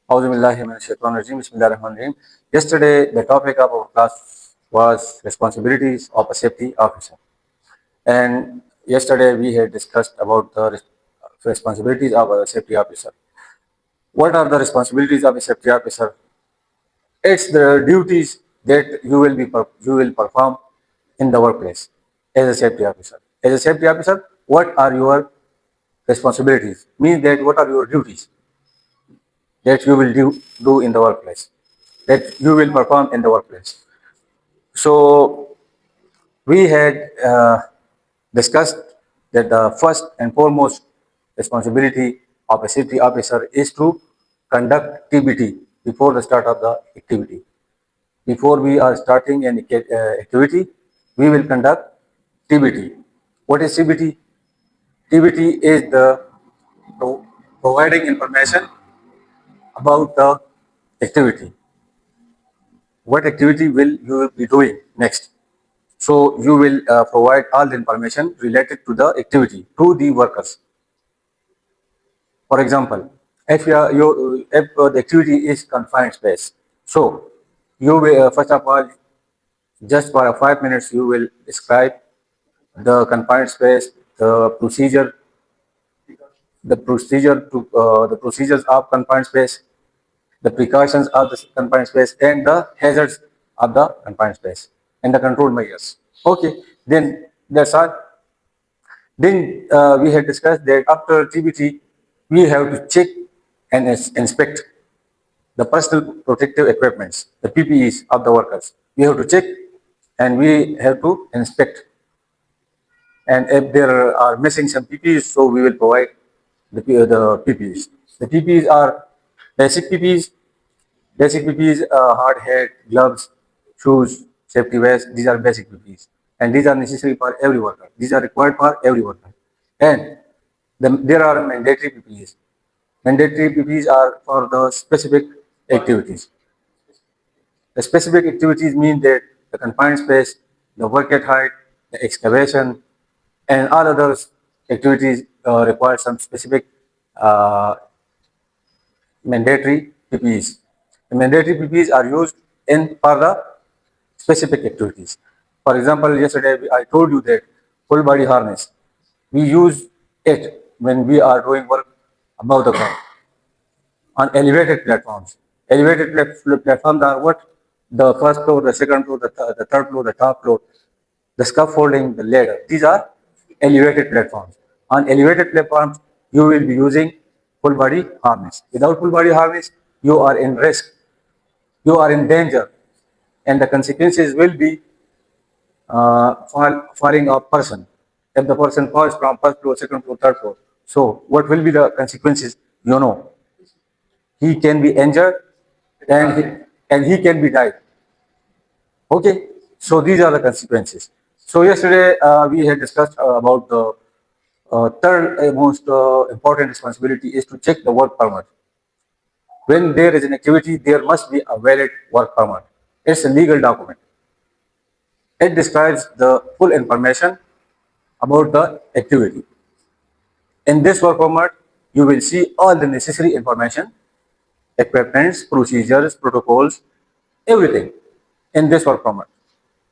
Bismillahirrahmanirrahim. Yesterday, the topic of our class was responsibilities of a safety officer. And yesterday, we had discussed about the responsibilities of a safety officer. What are the responsibilities of a safety officer? It's the duties that you will perform in the workplace as a safety officer. As a safety officer, what are your responsibilities? Means that what are your duties that you will do in the workplace, that you will perform in the workplace. So we had discussed that the first and foremost responsibility of a safety officer is to conduct TBT before the start of the activity. Before we are starting an activity, we will conduct TBT. What is TBT? TBT is the providing information about the activity. What activity will you be doing next? So you will provide all the information related to the activity to the workers. For example, if the activity is confined space, so you will first of all, just for 5 minutes, you will describe the confined space, the procedures of confined space, the precautions of the confined space, and the hazards of the confined space, and the control measures. Okay, then that's all. Then we had discussed that after TBT, we have to check and inspect the personal protective equipments, the PPEs of the workers. We have to check and we have to inspect. And if there are missing some PPEs, so we will provide the PPEs. The PPEs are basic PPEs. Basic PPEs, hard hat, gloves, shoes, safety vest. These are basic PPEs, and these are necessary for every worker. These are required for every worker. And there are mandatory PPEs. Mandatory PPEs are for the specific activities. The specific activities mean that the confined space, the work at height, the excavation, and all other activities require some specific uh, mandatory PPEs. The mandatory PPEs are used in for the specific activities. For example, yesterday I told you that full body harness. We use it when we are doing work above the ground on elevated platforms. Elevated platforms are what? The first floor, the second floor, the third floor, the top floor, the scaffolding, the ladder. These are elevated platforms. On elevated platforms, you will be using full body harness. Without full body harness, you are in risk, you are in danger, and the consequences will be falling a person. If the person falls from first floor, second floor, third floor, so what will be the consequences? You know, he can be injured and he can be died. Okay, so these are the consequences. So yesterday we had discussed about the third most important responsibility is to check the work permit. When there is an activity, there must be a valid work permit. It's a legal document. It describes the full information about the activity. In this work permit, you will see all the necessary information, equipments, procedures, protocols, everything in this work permit.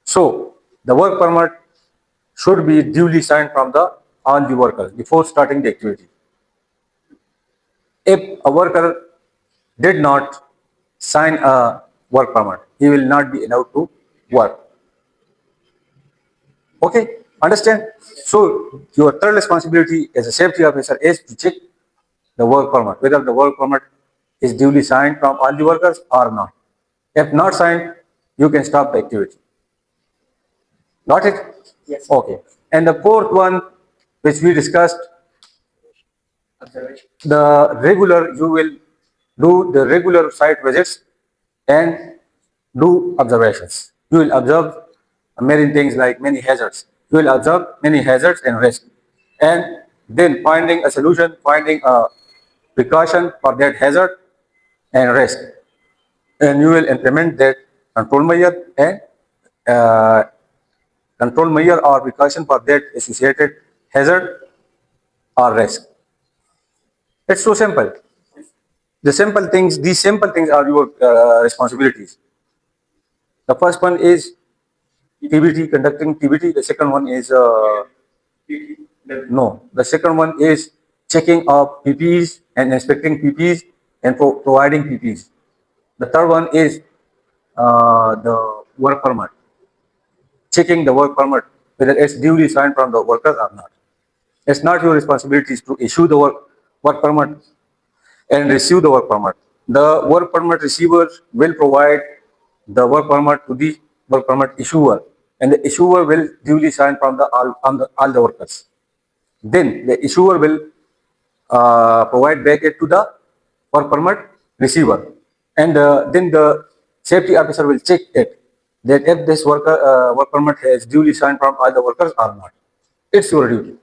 So the work permit should be duly signed from the all the workers before starting the activity. If a worker did not sign a work permit, he will not be allowed to work. Okay, understand? So your third responsibility as a safety officer is to check the work permit, whether the work permit is duly signed from all the workers or not. If not signed, you can stop the activity. Got it? Yes. Okay. And the fourth one, which we discussed, you will do the regular site visits and do observations. You will observe many things like many hazards. You will observe many hazards and risks. And then finding a solution, finding a precaution for that hazard and risk. And you will implement that control measure and uh, control measure or precaution for that associated hazard or risk. It's so simple. These simple things are your responsibilities. The first one is TBT, conducting TBT. The second one is no. The second one is checking of PPEs and inspecting PPEs and providing PPEs. The third one is the work permit, checking the work permit whether it's duly signed from the workers or not. It's not your responsibilities to issue the work permit and receive the work permit. The work permit receiver will provide the work permit to the work permit issuer, and the issuer will duly sign from all the workers. Then the issuer will provide back it to the work permit receiver, and then the safety officer will check it that if this work permit has duly signed from all the workers or not. It's your duty,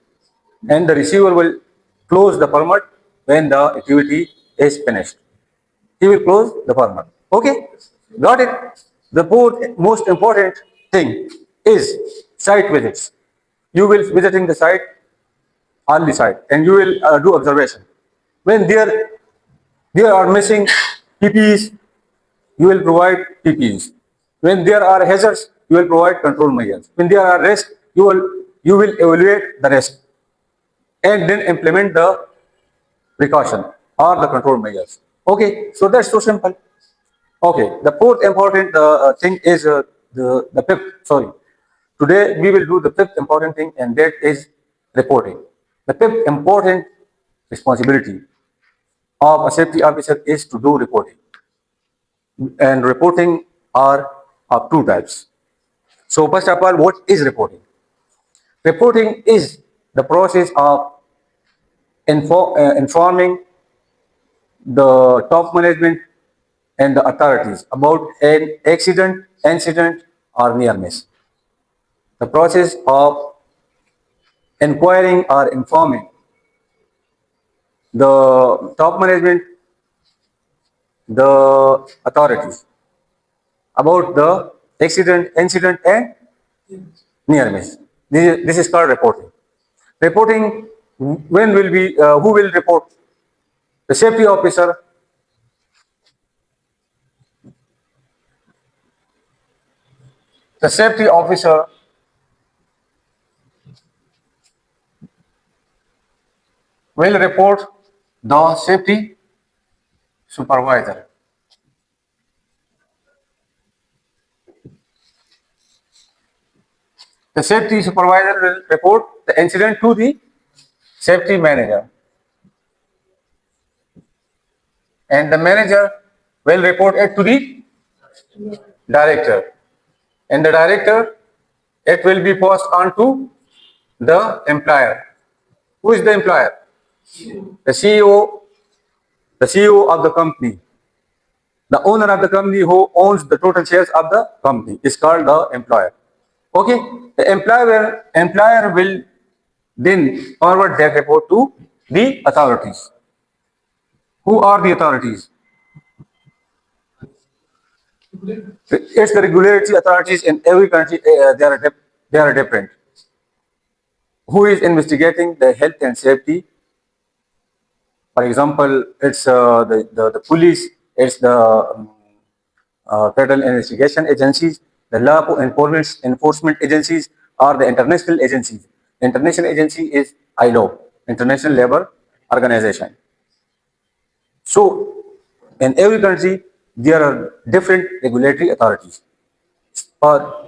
and the receiver will close the permit when the activity is finished. He will close the permit. Okay, got it. The most important thing is site visits. You will visiting the site on the site, and you will do observation. When there are missing PPEs, you will provide PPEs. When there are hazards, you will provide control measures. When there are risks, you will evaluate the risk and then implement the precaution or the control measures. Okay, so that's so simple. Okay, the fourth important thing is the fifth. Sorry, today we will do the fifth important thing, and that is reporting. The fifth important responsibility of a safety officer is to do reporting, and reporting are of two types. So first of all, what is reporting? Reporting is the process of informing the top management and the authorities about an accident, incident, or near miss. The process of inquiring or informing the top management, the authorities about the accident, incident, and near miss. This is called reporting. Reporting, when will be, who will report? The safety officer. The safety officer will report the safety supervisor. The safety supervisor will report the incident to the safety manager, and the manager will report it to the director, and the director, it will be passed on to the employer. Who is the employer? The CEO, the CEO of the company. The owner of the company who owns the total shares of the company is called the employer. Okay, the employer will then forward that report to the authorities. Who are the authorities? It's the regulatory authorities in every country. They are different. Who is investigating the health and safety? For example, it's the police. It's the federal investigation agencies, the law enforcement agencies, or the international agencies. International agency is ILO, International Labour Organization. So, in every country, there are different regulatory authorities.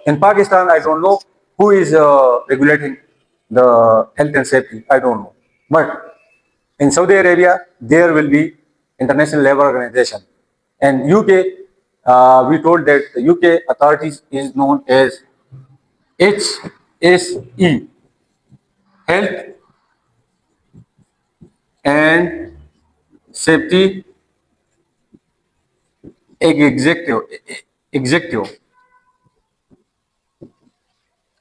In Pakistan, I don't know who is regulating the health and safety. I don't know. But in Saudi Arabia, there will be International Labour Organization. And UK, we told that the UK authorities is known as HSE, Health and Safety Executive. Executive.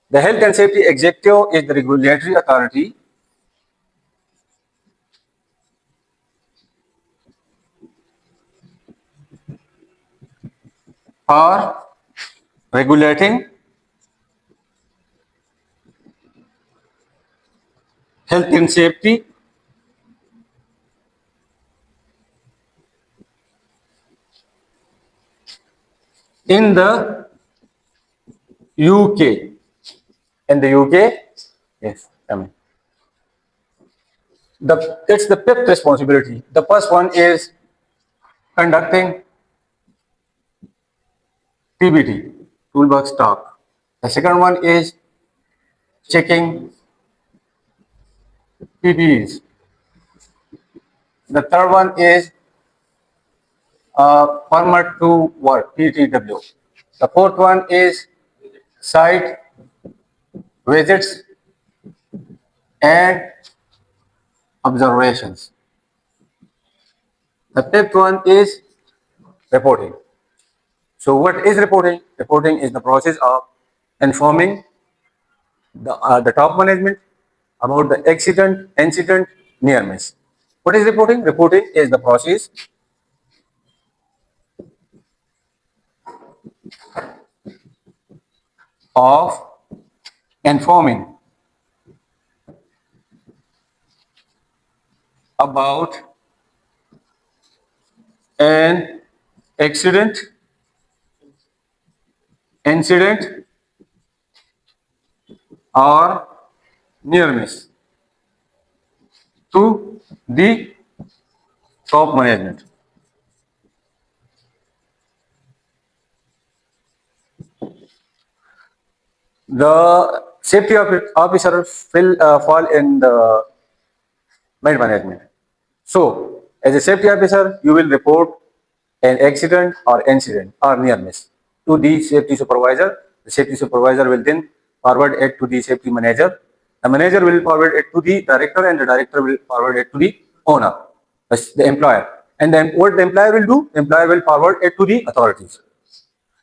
The Health and Safety Executive is the regulatory authority for regulating health and safety in the UK. In the UK, yes, I mean, it's the fifth responsibility. The first one is conducting TBT, toolbox talk. The second one is checking PPEs. The third one is permit to work, PTW. The fourth one is site visits and observations. The fifth one is reporting. So what is reporting? Reporting is the process of informing the top management about the accident, incident, near miss. What is reporting? Reporting is the process of informing about an accident, incident, or near miss to the top management. The safety officer will fall in the mid management. So, as a safety officer, you will report an accident or incident or near miss to the safety supervisor. The safety supervisor will then forward it to the safety manager. The manager will forward it to the director, and the director will forward it to the owner, the employer. And then what the employer will do? The employer will forward it to the authorities.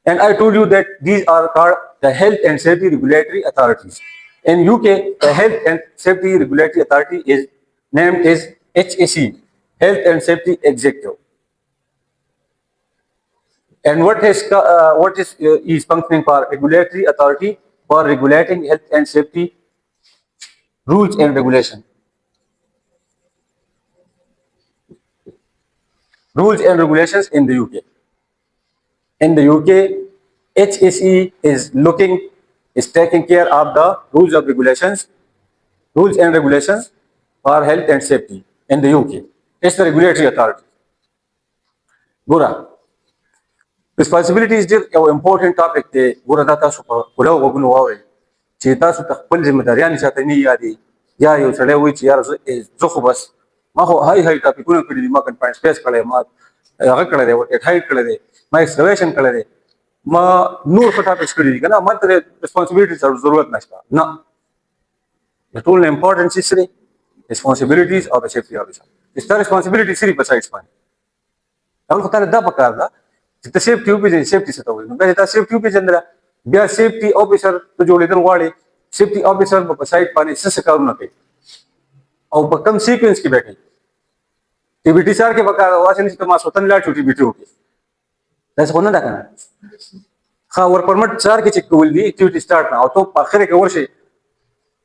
And I told you that these are called the Health and Safety Regulatory Authorities. In UK, the Health and Safety Regulatory Authority is named as HSE, Health and Safety Executive. And what is functioning for regulatory authority for regulating health and safety rules and regulation. Rules and regulations in the UK. In the UK, HSE is taking care of the rules and regulations for health and safety in the UK. It's the regulatory authority. Gura. Responsibilities is a important topic de gura data super kula wagunu wawe. Cita su takpil zimmedariyan satani yadi ya yo sale wi ciyar zukhbas ma ho hai topic kuna kudi ma kan point space kale ma aga kale de et height kale de ma excavation kale de ma nur ka topics kudi kana ma tere responsibilities are zarurat nashta na. The tool importance is responsibilities of a safety officer. It's the responsibility siri besides one. Kalau kita ada apa kerja, kita safety officer safety setahu ini. Kita safety officer adalah biar safety officer tu jual itu wali safety officer berside pani sesekau nanti. Au bakam sequence की बैठी. TBT sir के बका वासन इसका मासोतन लाट TBT होगी. ऐसा होना था ना. हाँ work permit सर के चेक को बोल दी activity start ना. तो आखिर के वर्ष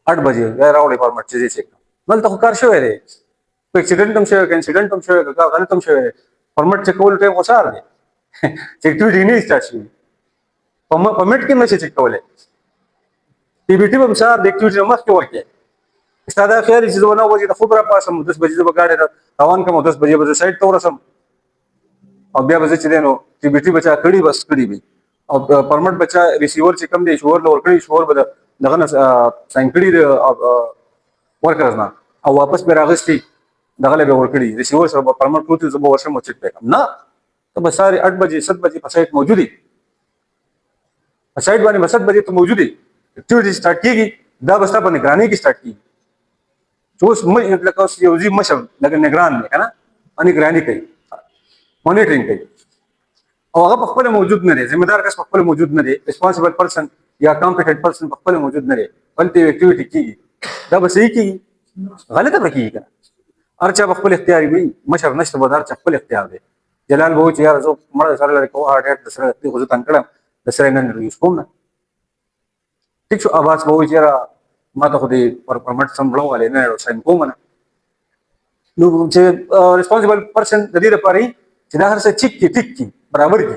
8 बजे या राउंड फॉर्मेट चीजें चेक मल तो कर शो है रे कोई एक्सीडेंट तुम शो है इंसिडेंट तुम शो है का गाने तुम शो है फॉर्मेट चेक बोल टे वो सार दे चेक टू नहीं स्टार्ट हुई फॉर्मेट के में चेक बोले टीबीटी में सार देख टू मस्त क्यों है इस्तादा खैर इस जो ना वो जी खबरा पास हम 10 बजे जब गाड़े तवान का 10 बजे साइड तो रसम अब बिया बजे चले नो टीबीटी बचा कड़ी बस कड़ी भी अब परमिट बचा रिसीवर से कम दे शोर लोर कड़ी शोर बदा दगना साइंकड़ी वर्कर्स ना अब वापस पे रागस्ती दगले पे वर्कड़ी रिसीवर से परमिट टूटी जब वर्ष में चेक पे ना तो बस सारे 8 बजे 7 बजे साइट मौजूद है साइट वाली 7 बजे तो मौजूद है एक्टिविटी स्टार्ट की दा बस्ता पर निगरानी की स्टार्ट की जो उस मतलब उस यूजी मशम लगे निगरान में है ना निगरानी की मॉनिटरिंग की और अगर पक्के मौजूद न रहे जिम्मेदार का पक्के मौजूद न रहे रिस्पॉन्सिबल पर्सन या कॉम्पिटेंट पर्सन पक्के मौजूद न रहे गलती एक्टिविटी की दा बस यही की गलत है की का अर्चा पक्के इख्तियारी भी मशर नश्त बदार पक्के इख्तियार दे जलाल बहुत यार जो मर सारे लड़के को हार्ट अटैक दसरा खुद तंकड़ा दसरा न यूज को ना ठीक शो आवाज बहुत यार ما تاخذي permit संभलो वाले ने साइन को मना नो जे रिस्पांसिबल पर्सन जदी रे पारी चिदाहर से चिक की ठीक की बराबर की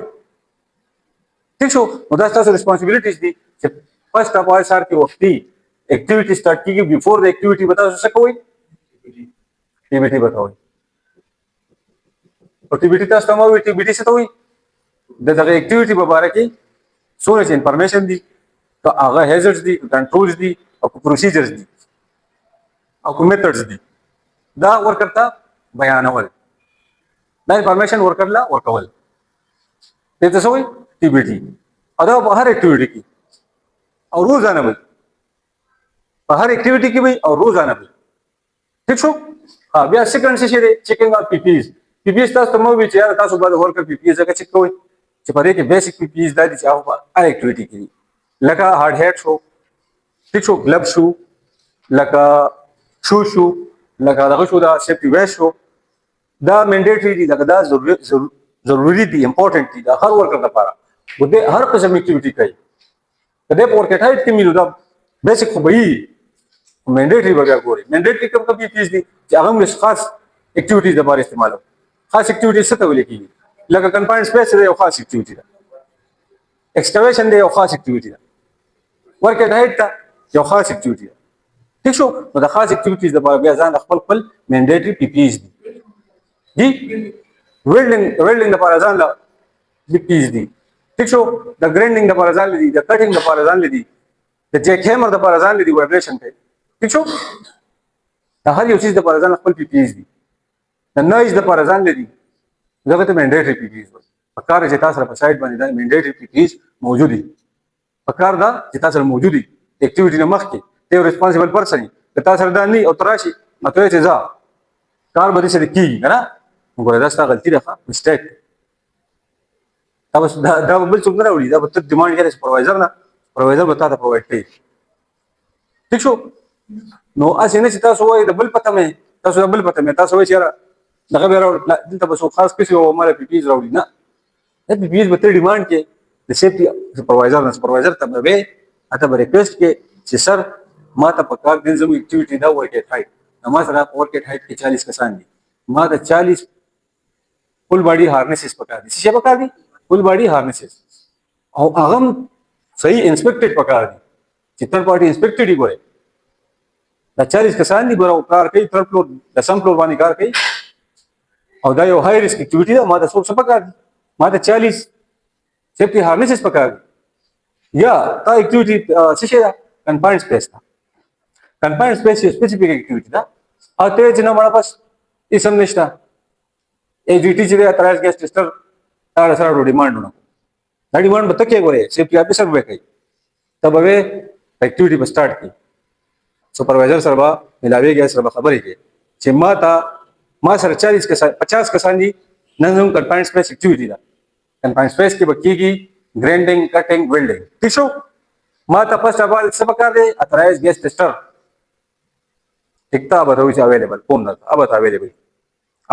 ٹھیک شو نو دا تاسو ریسپانسبلیټیز دي چې فرست اف آل سره کې وختي اکټیویټي سٹارټ کیږي بیفور د اکټیویټي بتاو څه کوئ ټي بي ټي بتاوي او ټي بي ټي تاسو ته وایي ټي بي ټي څه ته وایي دغه اکټیویټي په اړه کې څونه چې انفارمیشن دي که هغه هیزرز دي کنټرولز دي او پروسیجرز دي او میتھډز دي دا ورکر ته بیانول دا انفارمیشن ورکر لا ورکول دې څه وایي ټي بي ټي او دا په هر اکټیویټي کې او روزانه وي په هر اکټیویټي کې وي او روزانه وي ٹھیک شو بیا سیکنډ څه دی چیکینګ اف پی پی ایز پی پی ایز تاسو ته مو وی چې تاسو باید ورکر پی پی ایز هغه چیک کوئ چې په دې کې بیسیک پی پی ایز دا دي چې هغه هر اکټیویټي کې لکه هارد هیټ شو ٹھیک شو گلب شو لکه شو لکه دغه شو دا سیفټي ویسټ شو دا منډیټری دي لکه دا ضروري دي امپورټنٹ دي دا هر ورکر لپاره و دې هر قسم اکټیویټي کوي کله په ورکر هایټ کې ملو دا بیسیک خو به منډیټری بیا ګوري منډیټری کوم پی پی ایز دي چې هغه موږ خاص اکټیویټیز لپاره استعمالو خاص اکټیویټیز څه ته ویل کیږي لکه کنفاینډ سپیس دی یو خاص اکټیویټي ده ایکسکاویشن دی یو خاص اکټیویټي ده ورکر هایټ ته یو خاص اکټیویټي ده ٹھیک شو نو د خاص اکټیویټیز لپاره بیا ځان خپل منډیټری پی پی ایز دي ویلډینګ لپاره ځان لا پی پی ایز دي ٹھیک شو د ګرینډینګ لپاره ځان لدی د کټینګ لپاره ځان لدی د جیک هیمر لپاره ځان لدی وایبریشن ته ٹھیک شو د هر یو چیز لپاره ځان خپل پی پی ایز دي د نویز لپاره ځان لدی دغه ته منډیټری پی پی ایز په کار چې تاسو په سایت باندې دا منډیټری پی پی ایز موجود دي په کار دا چې تاسو موجود دي اکټیویټي نه مخکې ته ریسپانسیبل پرسن که تاسو دا نه او تراشي اته چې ځا کار به دې کیږي کنه وګوره دا ستاسو غلطي ده مسټیک تاسو دا بل څوک نه راوړي دا به ته ډیمانډ کوي سپروایزر نه سپروایزر به تاسو پرووایډ کوي ٹھیک شو نو اسې نه چې تاسو وایي د بل پته مې تاسو د بل پته مې تاسو وایي چې دغه به راوړ دلته به خاص کسی او مال پی پی ایز راوړي نه د پی پی ایز به ته ډیمانډ کې د سیفټي سپروایزر نه سپروایزر ته به اته به ریکویسټ کې چې سر ما ته په کار دین زموږ اکټیویټي دا ورکټ هایټ ما سره ورکټ هایټ کې 40 کسان دي ما د 40 فل باډي هارنسز پکار دي څه پکار دي فل باډي هارنسز او هغه صحیح انسپیکټډ پکار دي چې تھرډ پارټي انسپیکټډ دی ګوره دا 40 کسان دي ګوره کار کوي تھرډ فلور د سم فلور باندې کار کوي او دا یو های ریسک اکټیویټي ده ما د څه پکار دي ما د 40 سیفټي هارنسز پکار دي یا تا اکټیویټي څه شي ده کنفاینډ سپیس ده کنفاینډ سپیس یو سپیسیفیک اکټیویټي ده او ته چې نه مړه پس اسم نشته ای جی ټی چې تراس ګیس ټیسټر تا سره ډیمانډ ونه دا ډیمانډ به تکي غوړي سیفټي افیسر به کوي تب به اکټیویټي به سٹارټ کی سپروایزر سره به ملاویږي سره به خبرې کوي چې ما سره 40 کسان 50 کسان دي نن زموږ کنفاینډ سپیس اکټیویټي ده کنفاینډ سپیس کې به کیږي ګرینډینګ کټینګ ویلډینګ ٹھیک شو ما ته فرست اف آل څه پکار دی اترایز ګیس ټیسټر ټیکتا به وي چې اویلیبل کوم نه اب ته اویلیبل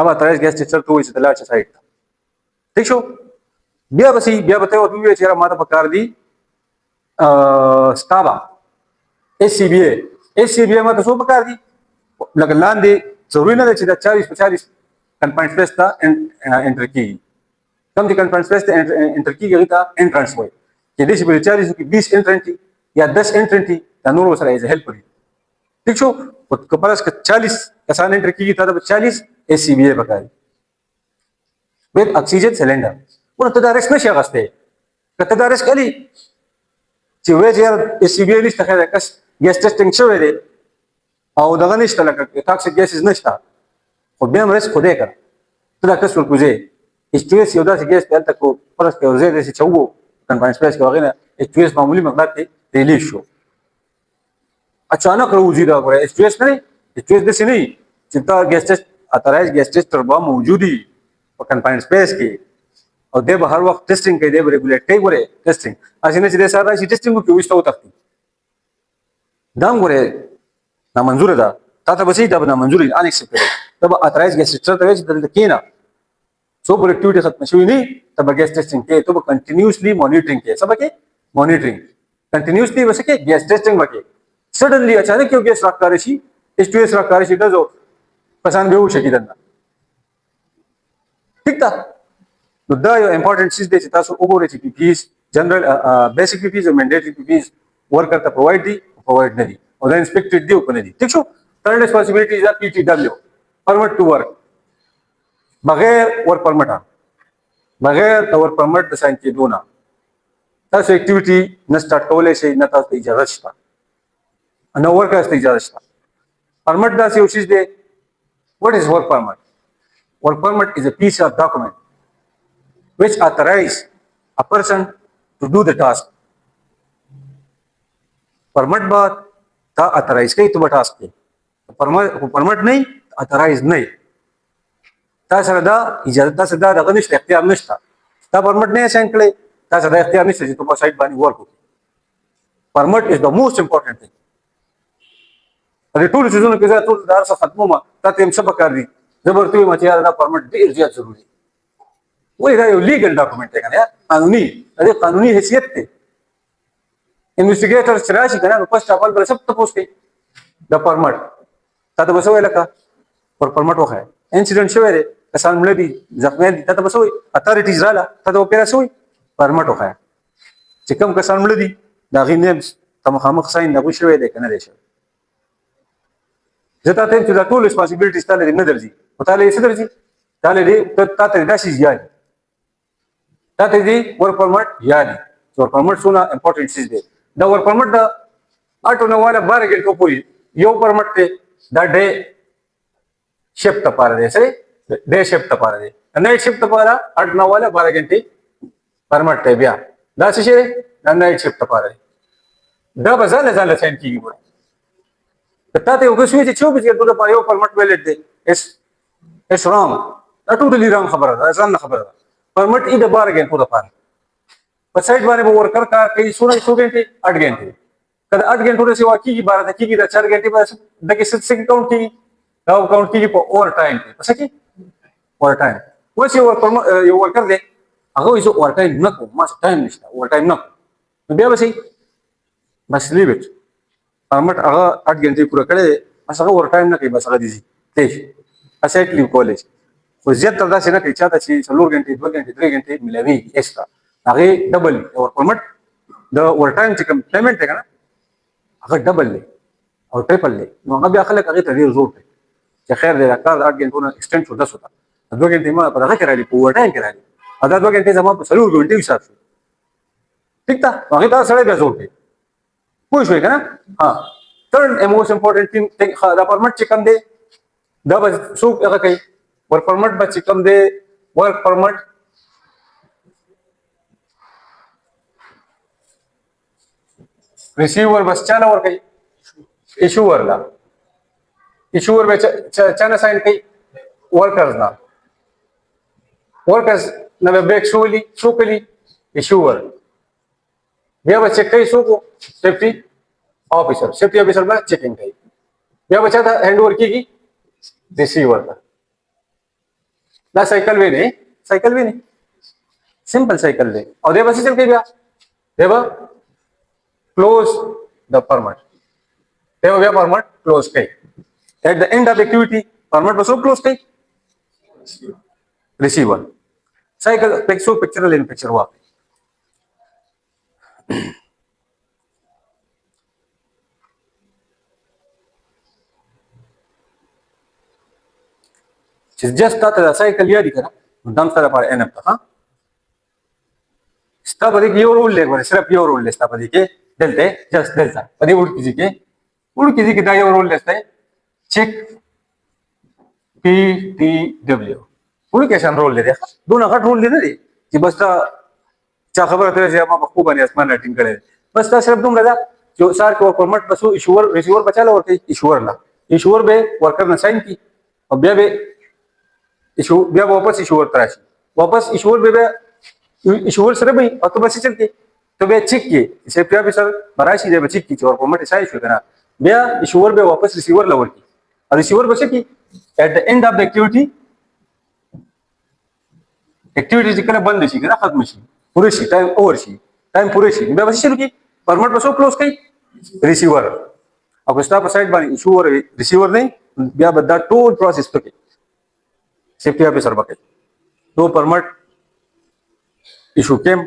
اب اترایز ګیس ټیسټر ته وي چې دلته سایت ٹھیک شو بیا به ته وي چې ما ته پکار دی سټابا اس سی بی ای ما ته څه پکار دی لکه لاندې ضروري نه ده چې دا 40 کنفاینډ سپیس ته انټر کیږي کوم چې کنفاینډ سپیس ته انټر کیږي هغه ته انټرنس وایي چې د شي په 40 کې 20 انټرنټي یا 10 انټرنټي دا نور سره ایز هیلپ کوي ٹھیک شو په پرس کې 40 کسان انټر کیږي ته 40 اس سی بی ای پکاري with oxygen cylinder ورته دا ریسک نشي غسته کته دا ریسک علي چې وې چې اس سی بی ای نشته خیر کس ګیس ټیسټینګ شوی دی او دغه نشته لکه ټاکسیک ګیسز نشته خو بیا هم ریسک خو دې کړ ته دا کس ورکوځي H2S یو داسې ګیس دی تل کو پرس کې ورزه دي چې وو کنفاینډ سپیس کې وغیرہ H2S معمولی مقدار کې ریلیز شو اچانک روزي دا غره H2S نه H2S د سینې چې تا ګیس ټیسټ اترایز ګیس ټیسټر به موجودي په کنفاینډ سپیس کې او د به هر وخت ټیسټینګ کوي د ریګولیټ کوي غره ټیسټینګ اسینه چې د سره شي ټیسټینګ کوي وستو تختی دا غره نامنظور ده تا ته بسې دا نامنظوري ان ایکسپټډ دا اترایز ګیس ټیسټر ته چې د کینا سو پروډکټیوټي ختم شوی نه تب ګیس ټیسټینګ کې ته کنټینیوسلی مانیټرینګ کې سبا کې مانیټرینګ کنټینیوسلی وسه کې ګیس ټیسټینګ وکړي سډنلی اچانک یو ګیس راکاره شي H2S راکاره شي دا زو پسان به وشي کیدنه ٹھیک ده نو دا یو امپورټنٹ چیز دی چې تاسو وګورئ چې پی پی ایس जनरल बेसिक पीपीज और मैंडेटरी पीपीज वर्कर ته provide نه دي او دا inspected دی او نه دي ٹھیک شو third responsibility is a PTW permit to work بغیر ورک پرمټ بغیر د ورک پرمټ د ساين کېدو نه تاسو اکټیویټي نه سٹارټ کولای شئ نه تاسو ته اجازه شته نو ورکرز ته اجازه شته پرمټ دا څه شي دی what is work permit work permit is a piece of document which authorize a person to do the task permit بعد تا authorize کوي ته ټاسک کې permit نه authorize نه تاسو سره دا اجازه تاسو دا دغه نشته اختیار نشته دا پرمټ نه ساين کړی تاسو دا اختیار نشته چې په سایت باندې ورک وکړئ پرمټ از د موست امپورټنت ثینګ د ټول چیزونو کې دا ټول دار څخه ختمو ما تاسو هم څه پکار دي زبرتوي ما چې دا پرمټ ډیر زیات ضروري وای دا یو لیګل ډاکومنټ دی کنه قانوني دا قانوني حیثیت دی انویسټیګیټر چې راشي کنه نو پس تاسو بل سب ته پوښتنه دا پرمټ تاسو به وسوي لکه پر پرمټ وخه انسیډنټ شوی دی کسان مړه دي زخمیان دي تاسو بسوي اتھارټیز رااله تاسو پیرا سوي پرمټ وخه چې کوم کسان مړه دي دا غي نیمز ته مخامخ ساين نه شوی دی کنه دی شوی زه ته چې دا ټول ریسپانسیبিলিټیز تاله نه درځي او تاله یې څه درځي تاله دې تاسو داسې یاد تاسو دې ورک پرمټ یاد ورک پرمټ څونه امپورټنٹ چیز دی دا ورک پرمټ دا اټو نه والا 12 غنټو پوری یو پرمټ ته دا ډے शिफ्ट लपاره دی سره ډے شفت لپاره دی نایټ شفت لپاره 8 9 والا 12 غنټې پرمټ ته بیا دا څه شي دا نایټ شفت لپاره دا به ځل ځل ساين کیږي ګور ته ته وګورئ چې 24 غنټو لپاره یو پرمټ ویلټ دی اس رانګ دا ټوټلی رانګ خبره ده ځان خبره ده پرمټ ای د 12 غنټو لپاره په سایت باندې به ورکر کار کوي 16 غنټې 8 غنټې کله 8 غنټو سره کیږي 12 ته کیږي دا 4 غنټې به دغه څه کاونټ کیږي دا کاونټ کیږي په اوور ټایم کې پس کې اوور ټایم وڅ یو ورکر دی هغه یې اوور ټایم نه کوم ما ټایم نشته اوور ټایم نه نو بیا به بس لیو اټ پرمټ هغه 8 غنټې پوره کړي بس هغه اوور ټایم نه کوي بس هغه دي تیش اسایت لیو کالج خو زیات تر دا څنګه کوي چاته چې 4 غنټې 2 غنټې 3 غنټې ملوي ایکسترا هغه ډبل اور پرمټ د اوور ټایم چې کوم پیمنٹ دی کنه هغه ډبل دی او ټریپل دی نو هغه بیا خلک هغه ته ډیر زور کوي چې خیر دې راکړ 8 غنټو ایکسټند شو 10 وتا 2 غنټې ما په هغه کې راځي په وټایم کې راځي ادا 2 غنټې زما په 4 غنټې حساب شو ٹھیک تا هغه دا سره بیا زور کوي پوه شوې کنه ها third and most important thing دا پرمټ چې کوم دی دا به څوک هغه کوي ورک پرمټ به چې کوم دی ورک پرمټ ریسیور بس چاله ور کوي ایشوور لا ایشوور به چانه ساين کوي ورکرز نه ورکرز نه به بریک شو کلی ایشوور بیا به چیک کوي څوک سیفټي افیسر به چیکینګ کوي بیا به چاته هند اوور کیږي ریسیور دا سایکل وی نه سمپل سایکل دی او دا به څه چل کوي بیا دا به close the permit they will permit close kai at the end of activity permit was close kai receiver cycle picture in picture wa just that the cycle yadi kara dam sara par enap ta ha sta badi ki rule le bare sirf yo rule sta badi ke دلته جست دلته په دې وړ کې دا یو رول لسته چیک پی ټی ډبلیو وړ کې شان رول لري دونه غټ رول لري چې بس تا چا خبره ته چې ما په خو باندې اسمان راټینګ کړي بس تا صرف دومره دا چې سار کو پرمټ بسو ایشوور ریسیور بچاله ورته ایشوور لا ایشوور به ورکر نه ساين کی او بیا واپس ایشوور تراشي واپس ایشوور به ایشوور سره به او ته بس چل کې तो बे चेक किए safety officer बराशी दे चेक की और permit size हो ना बे इशूवर बे वापस receiver level की और रिसीवर बसे की at the end of the activity जिकने बंद शी ना खत्म शी पूरे she time over she time पूरे शी बे बसे शुरू की परमिट बसो क्लोज कई रिसीवर अब स्टाफ साइड बानी इशूवर रिसीवर नहीं बे बदा टोल प्रोसेस तो की सेफ्टी ऑफिसर बके तो परमिट इशू केम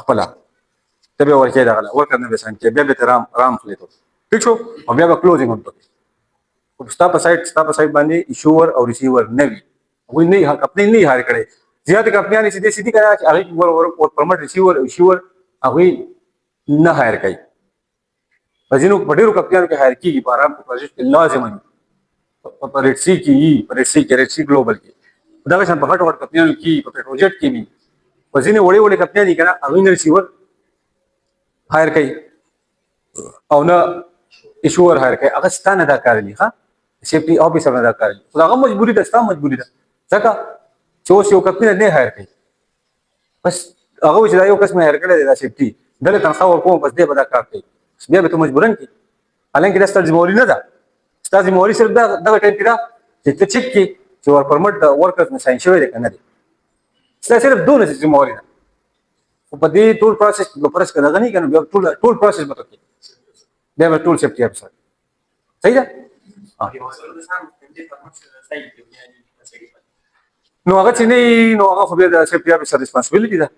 خپل ته به ورکې دا غلا ورکړ نه به سان کې بیا به رام خلیدو ٹھیک شو او بیا به کلوزینګ وکړو ستا په سایت باندې ایشوور او ریسیور نه وي وی نه حق خپل نه هار کړي زیات کمپنیان چې سیدي کړه چې هغه ور پرمټ ریسیور ایشوور هغه نه هایر کوي پځینو په ډیرو کمپنیانو کې هایر کیږي په آرام په پروجیکټ لازم دي په ریټ سی کې ریټ سی ګلوبل کې دا څنګه په هټ کمپنیانو کې په پروجیکټ کې وي پځینو وړي کمپنیان کړه هغه نه ریسیور هایر کوي او نه ایشوور هایر کوي هغه ستانه دا کار دي ها سیفټي افیسر نه دا کار دي خو هغه مجبوری ده ستاسو مجبوری ده ځکه چې اوس یو کمپنی نه هایر کوي بس هغه چې دا یو کس مې هایر کړی دی دا سیفټي دله تنخواه ورکوم بس دې به دا کار کوي بیا به ته مجبورن کی حالانکه دا ستاسو ذمہواری نه ده ستاسو ذمہواری صرف دا ټایم کې ده چې ته چیک کی چې ور پرمټ ورکرز نه ساين شوی دی کنه دی ستاسو صرف دوه ذمہواری ده او په دې ټول پروسس په پرس کې غني کنه بیا ټول پروسس به کوي بیا به ټول سیفټي افسر صحیح ده نو هغه چې نه نو هغه خو بیا د سیفټي افسر ریسپانسیبিলিټي ده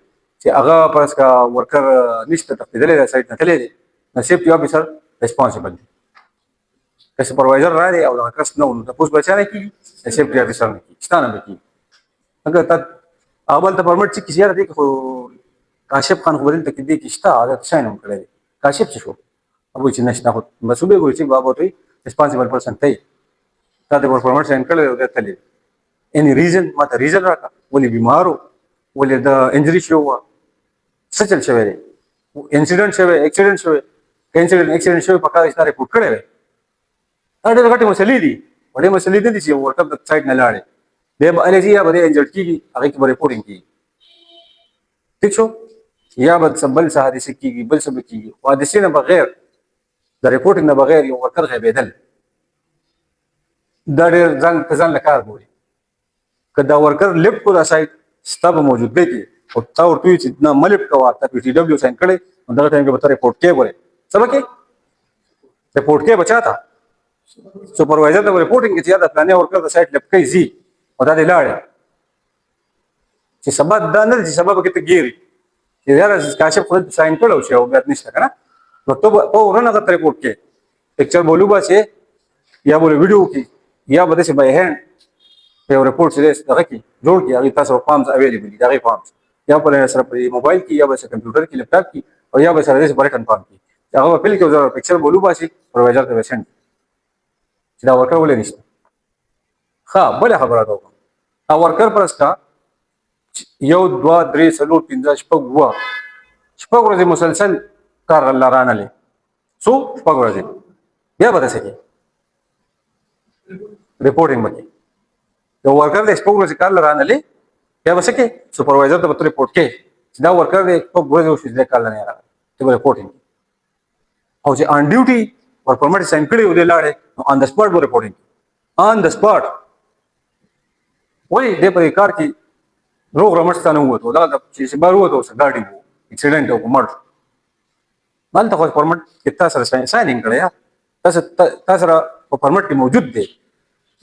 چې هغه پرس کا ورکر نشته تفصیلي د سایت نه تللی دی نو سیفټي افسر ریسپانسیبل دی که سپروایزر را دی او دا کس نو تاسو بچا نه کی سیفټي افسر نه کی ستانه به کی اگر ته اول ته پرمټ چې کیسه دی خو کاشف خان خو دلته کې دی کې شته عادت شاینم کړی کاشف څه شو ابو چې نشته خو مسوبه ګوري چې بابا ته ریسپانسیبل پرسن ته تا ته پرمټ ساين کړل او ته any reason ما ته ریزن راکا ولې بیمارو ولې د انجری شو څه چل شوی دی انسیډنټ شوی اکسیډنټ شوی اکسیډنټ شوی په کار اشاره پټ کړی دا ډېر غټه مسلې دي وړې مسلې دي چې ورکب د سایت نه لاړې به الزیا به انجرډ کیږي هغه کې ریپورټینګ کیږي ٹھیک شو یا به سبل حادثه کیږي بل څه کیږي حادثه نه بغیر د ریپورټینګ نه بغیر یو ورکر غیبیدل دا ډېر ځان لکار ګوري کدا ورکر لیفټ کو دا سایت ستاب موجود دی او تا ورته چې نه ملپ کوا ته پی ټی ډبلیو ساين کړي نو دا ټایم کې به ریپورټ کې وره سبا کې ریپورټ کې بچا تا سپروایزر د ریپورټینګ کې زیاده پلان ورکر د سایت لپ کوي زی او دا دی لاړ چې سبا دا نه چې سبا کې ته ګيري چې یاره کاشف خود ساين کړو چې او بیا نشته کنه نو ته او ورنه د ریپورټ کې پکچر بولو با چې یا بولو ویډیو کې یا بده چې به هند په ریپورټ سره دغه کې جوړ کې هغه تاسو فارمز اویلیبل دي دغه فارمز یا په سره په موبایل کې یا په کمپیوټر کې لپټاپ کې او یا په سره د بریټن فارم کې هغه په کې وزره پکچر بولو باسي پرووایزر ته وسند چې دا ورکر ولې نشته ها بل خبره ده او ورکر پرس کا یو 2 3 سلو 15 شپږ ورځې مسلسل کار الله رانه لې سو شپږ ورځې بیا به تاسو کې ریپورټینګ وکړي د ورکر د شپږ ورځې کار لرانه لې بیا به څه کې سپروایزر ته به ریپورټ کې چې دا ورکر د شپږ ورځې وشي د کار نه راغلی ته به ریپورټینګ او چې آن ډیوټي ور پرمټ ساين کړي و دې لاړې آن د سپاټ به ریپورټینګ آن د سپاټ وای دې په کار کې روغ رمټستانه وته دا چې بار وته اوس ګاډي وو اکسیډنټ او مړ مال ته خو پرمټ کتا سره ساينینګ کړی تاسو په پرمټ کې موجود دی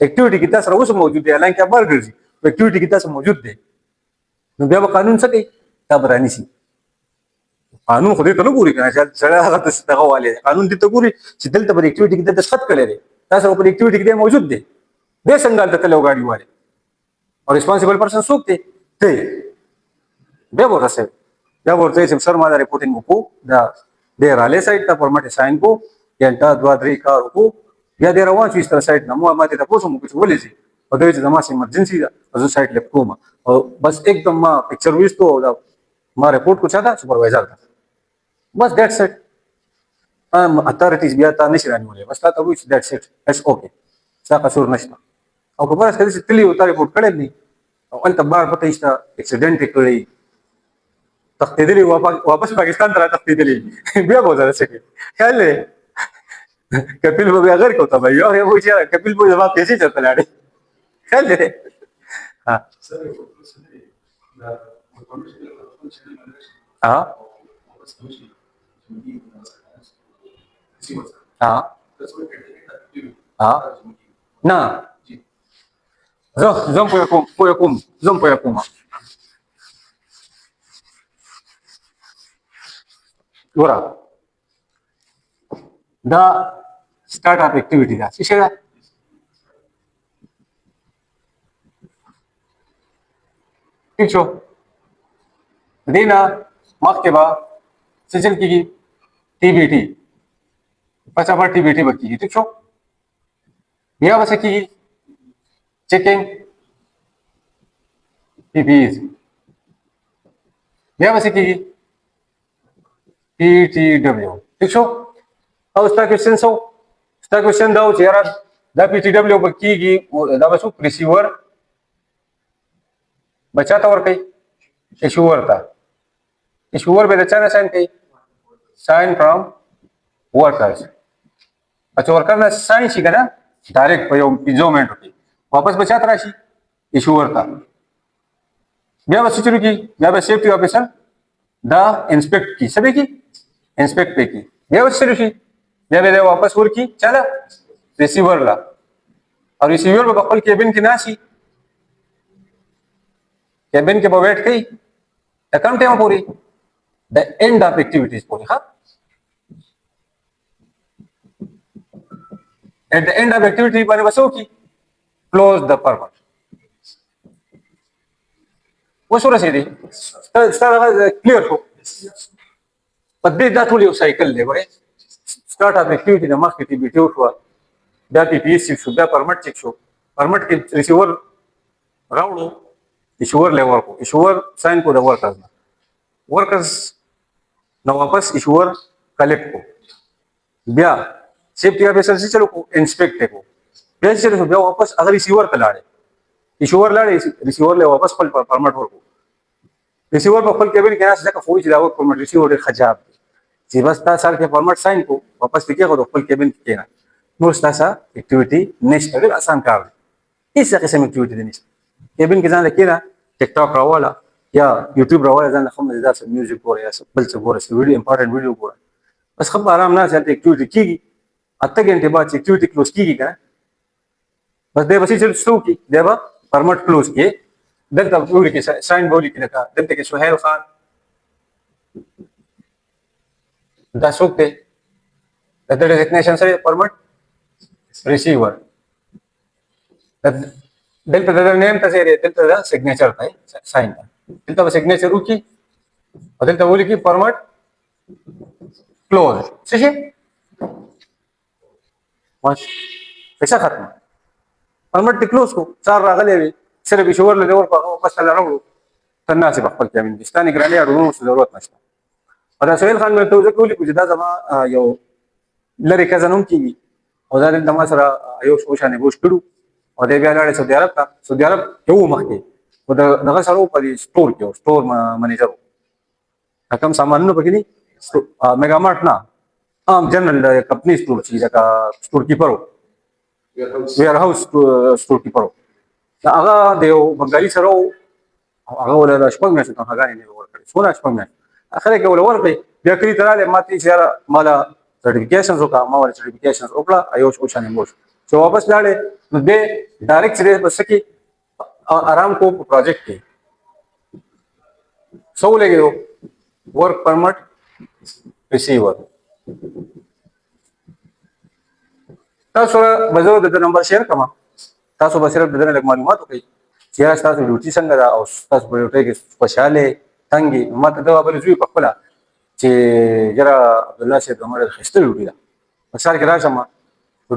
اکټیویټي کې تاسو اوس موجود دی حالانکه بار ګرځي اکټیویټي کې تاسو موجود دی نو بیا قانون څه کوي تا برانی سي قانون خو دې ته نه ګوري کنه چې سره هغه تاسو ته والي قانون دې ته ګوري چې دلته پر اکټیویټي کې تاسو خط کړی دی تاسو په اکټیویټي کې موجود دی به څنګه دلته لو غاډي والي او ریسپانسیبل پرسن څوک دی ته به ورسې بیا ورته چې سر ما دا ریپورټینګ وکړو دا ډېر اله سایت ته پرمټ ساين کو ګنټه 2-3 کار وکړو یا د روان شو ستر سایت نه مو ماته تاسو مو څه ولې شي او دوی چې زما سي ایمرجنسي ده زه سایت لپ کوم او بس एकदम ما پکچر وستو دا ما ریپورټ کو چاته سپروایزر ته بس دیټس اٹ اتھارټیز بیا تا نشي رانیولې بس تا ته وایي دیټس اٹ اس اوکے څه قصور نشته او په پرس کې چې تلی او تا ریپورټ کړل دي او انت بار پته ایستا اکسیډنټ کړی تختیدلی واپس پاکستان ته تختیدلی بیا وځه سکے خیال کپیل به اگر کوته به یو یو چې کپیل به جواب پیسې چرته لاړې خیال دې ها ها ها ها نه زم په کوم ګوره دا سٹارټ اپ اکټیویټي ده څه شی ده ٹھیک شو دې نه مخکې به څه چل کېږي ټي بي ټي پچا به ټي بي ټي به کېږي ټیک شو بیا به څه کېږي چیکینګ پی پی ایز بیا به څه کېږي پی ټي ډبلیو ټیک شو او ستا کوېسچن څه و ستا کوېسچن دا و چې یاره دا پی ټي ډبلیو به کېږي دا به څوک ریسیور به چا ته ورکوي ایشور ته ایشور به د چا نه ساین کوي ساین فرام ورکرز چې ورکر نه ساین شي که نه ډایرکټ په یو 15 منټو کې واپس به چا ته راشي ایشور ته بیا به څه شروع کړي بیا به سیفټي افیسر دا انسپیکټ کړي څه به کړي انسپیکټ به کړي بیا به څه شروع شي بیا به دی واپس ورکړي چا له ریسیور له او ریسیور به په خپل کیبن کې ناست وي کیبن کې به ویټ کوي د کوم ټایمه پورې د اینډ اف اکټیویټیز پورې ښه at the end of activity باندې وسو کی close the permit وسو رسیدي ستاسو کلیئر شو په دې دا ټول یو سایکل دی ګوره سٹارټ اپ اکټیویټي د مخکې ټي بي ټي شو بیا پی پی ایس شو بیا پرمټ چیک شو پرمټ کې ریسیور راوړو ایشور له ورکو ایشور ساين کو د ورکرز نو واپس ایشور کلیکټ کو بیا سیفټي افیسر سے چلو کو انسپیکټ کو بیا چلو بیا واپس اگر ریسیور ته لاړې ایشور لاړې ریسیور له واپس خپل پرمټ ورکو ریسیور په خپل کیبن کې نه ځکه فوج دا ورک پرمټ ریسیور خجاب چې بس تا سال کې پرمټ ساين کو واپس پکې کو خپل کیبن کې نه نو تاسو اکټیویټي نشته ډېر آسان کار دی هیڅ قسم اکټیویټي نشته کیبن کې ځان لکه ټیک ټاک راواله یا یوټیوب راواله ځان خو مزه داسې میوزیک ګوره یا بل څه ګوره ویډیو امپورټنت ویډیو ګوره بس خو آرام نه ځان اکټیویټي کیږي اته غنټه بعد اکټیویټي کلوز کیږي کنه بس دې بسې چې څو کی دی به پرمټ کلوز کې دلته وګورئ کې ساين بولی کې لکه دلته کې سهیل خان دا څوک دی د ډیزګنیشن سره پرمټ ریسیور دلته د نیم ته سره دلته دا سیګنیچر دی ساين دلته سیګنیچر وکي او دلته ولي کې پرمټ کلوز څه شي بس پیسہ ختم پرمټ کلوز کو چار راغلي وي صرف ایشور له ور په واپس لاړو تناسب خپل کې من دستاني ګراني اړو ضرورت نشته دا سهیل خان مې ته ځکه ولي چې دا زما یو لری کزنوم کیږي او دا د ما سره یو شوشانه بوش کړو او دا بیا لاړې سعودي عرب یو مخکې او دغه سره په سٹور کې سٹور منیجر کوم سامانونه پکې دي میگا مارټ نه عام جنرال کمپنی سٹور چې دا سٹور کیپر ویر هاوس سٹور کیپر هغه د یو بنګالي سره هغه ولا شپږ میاشتې څنګه غاړي نه ورکړي څونه شپږ میاشتې اخر کې ولا ورکړي بیا کلی تراله ماتي چې مالا سرټیفیکیشنز وکړه ما ول سرټیفیکیشنز وکړه ایو شوشانه موش چې واپس لاړې نو دې ډایرکټ سره بس کې آرام کو پروجیکټ کې سو لګیو ورک پرمټ ریسیور تاسو بزو د نمبر شیر کما تاسو به صرف دغه لږ معلومات وکړئ چې تاسو ډیوټي څنګه دا او تاسو په ډیوټي کې خوشاله تنګي ماته دا بل زوی په خپل چې جرا عبد الله سید عمر خسته ډیوټي دا مثال کې راشم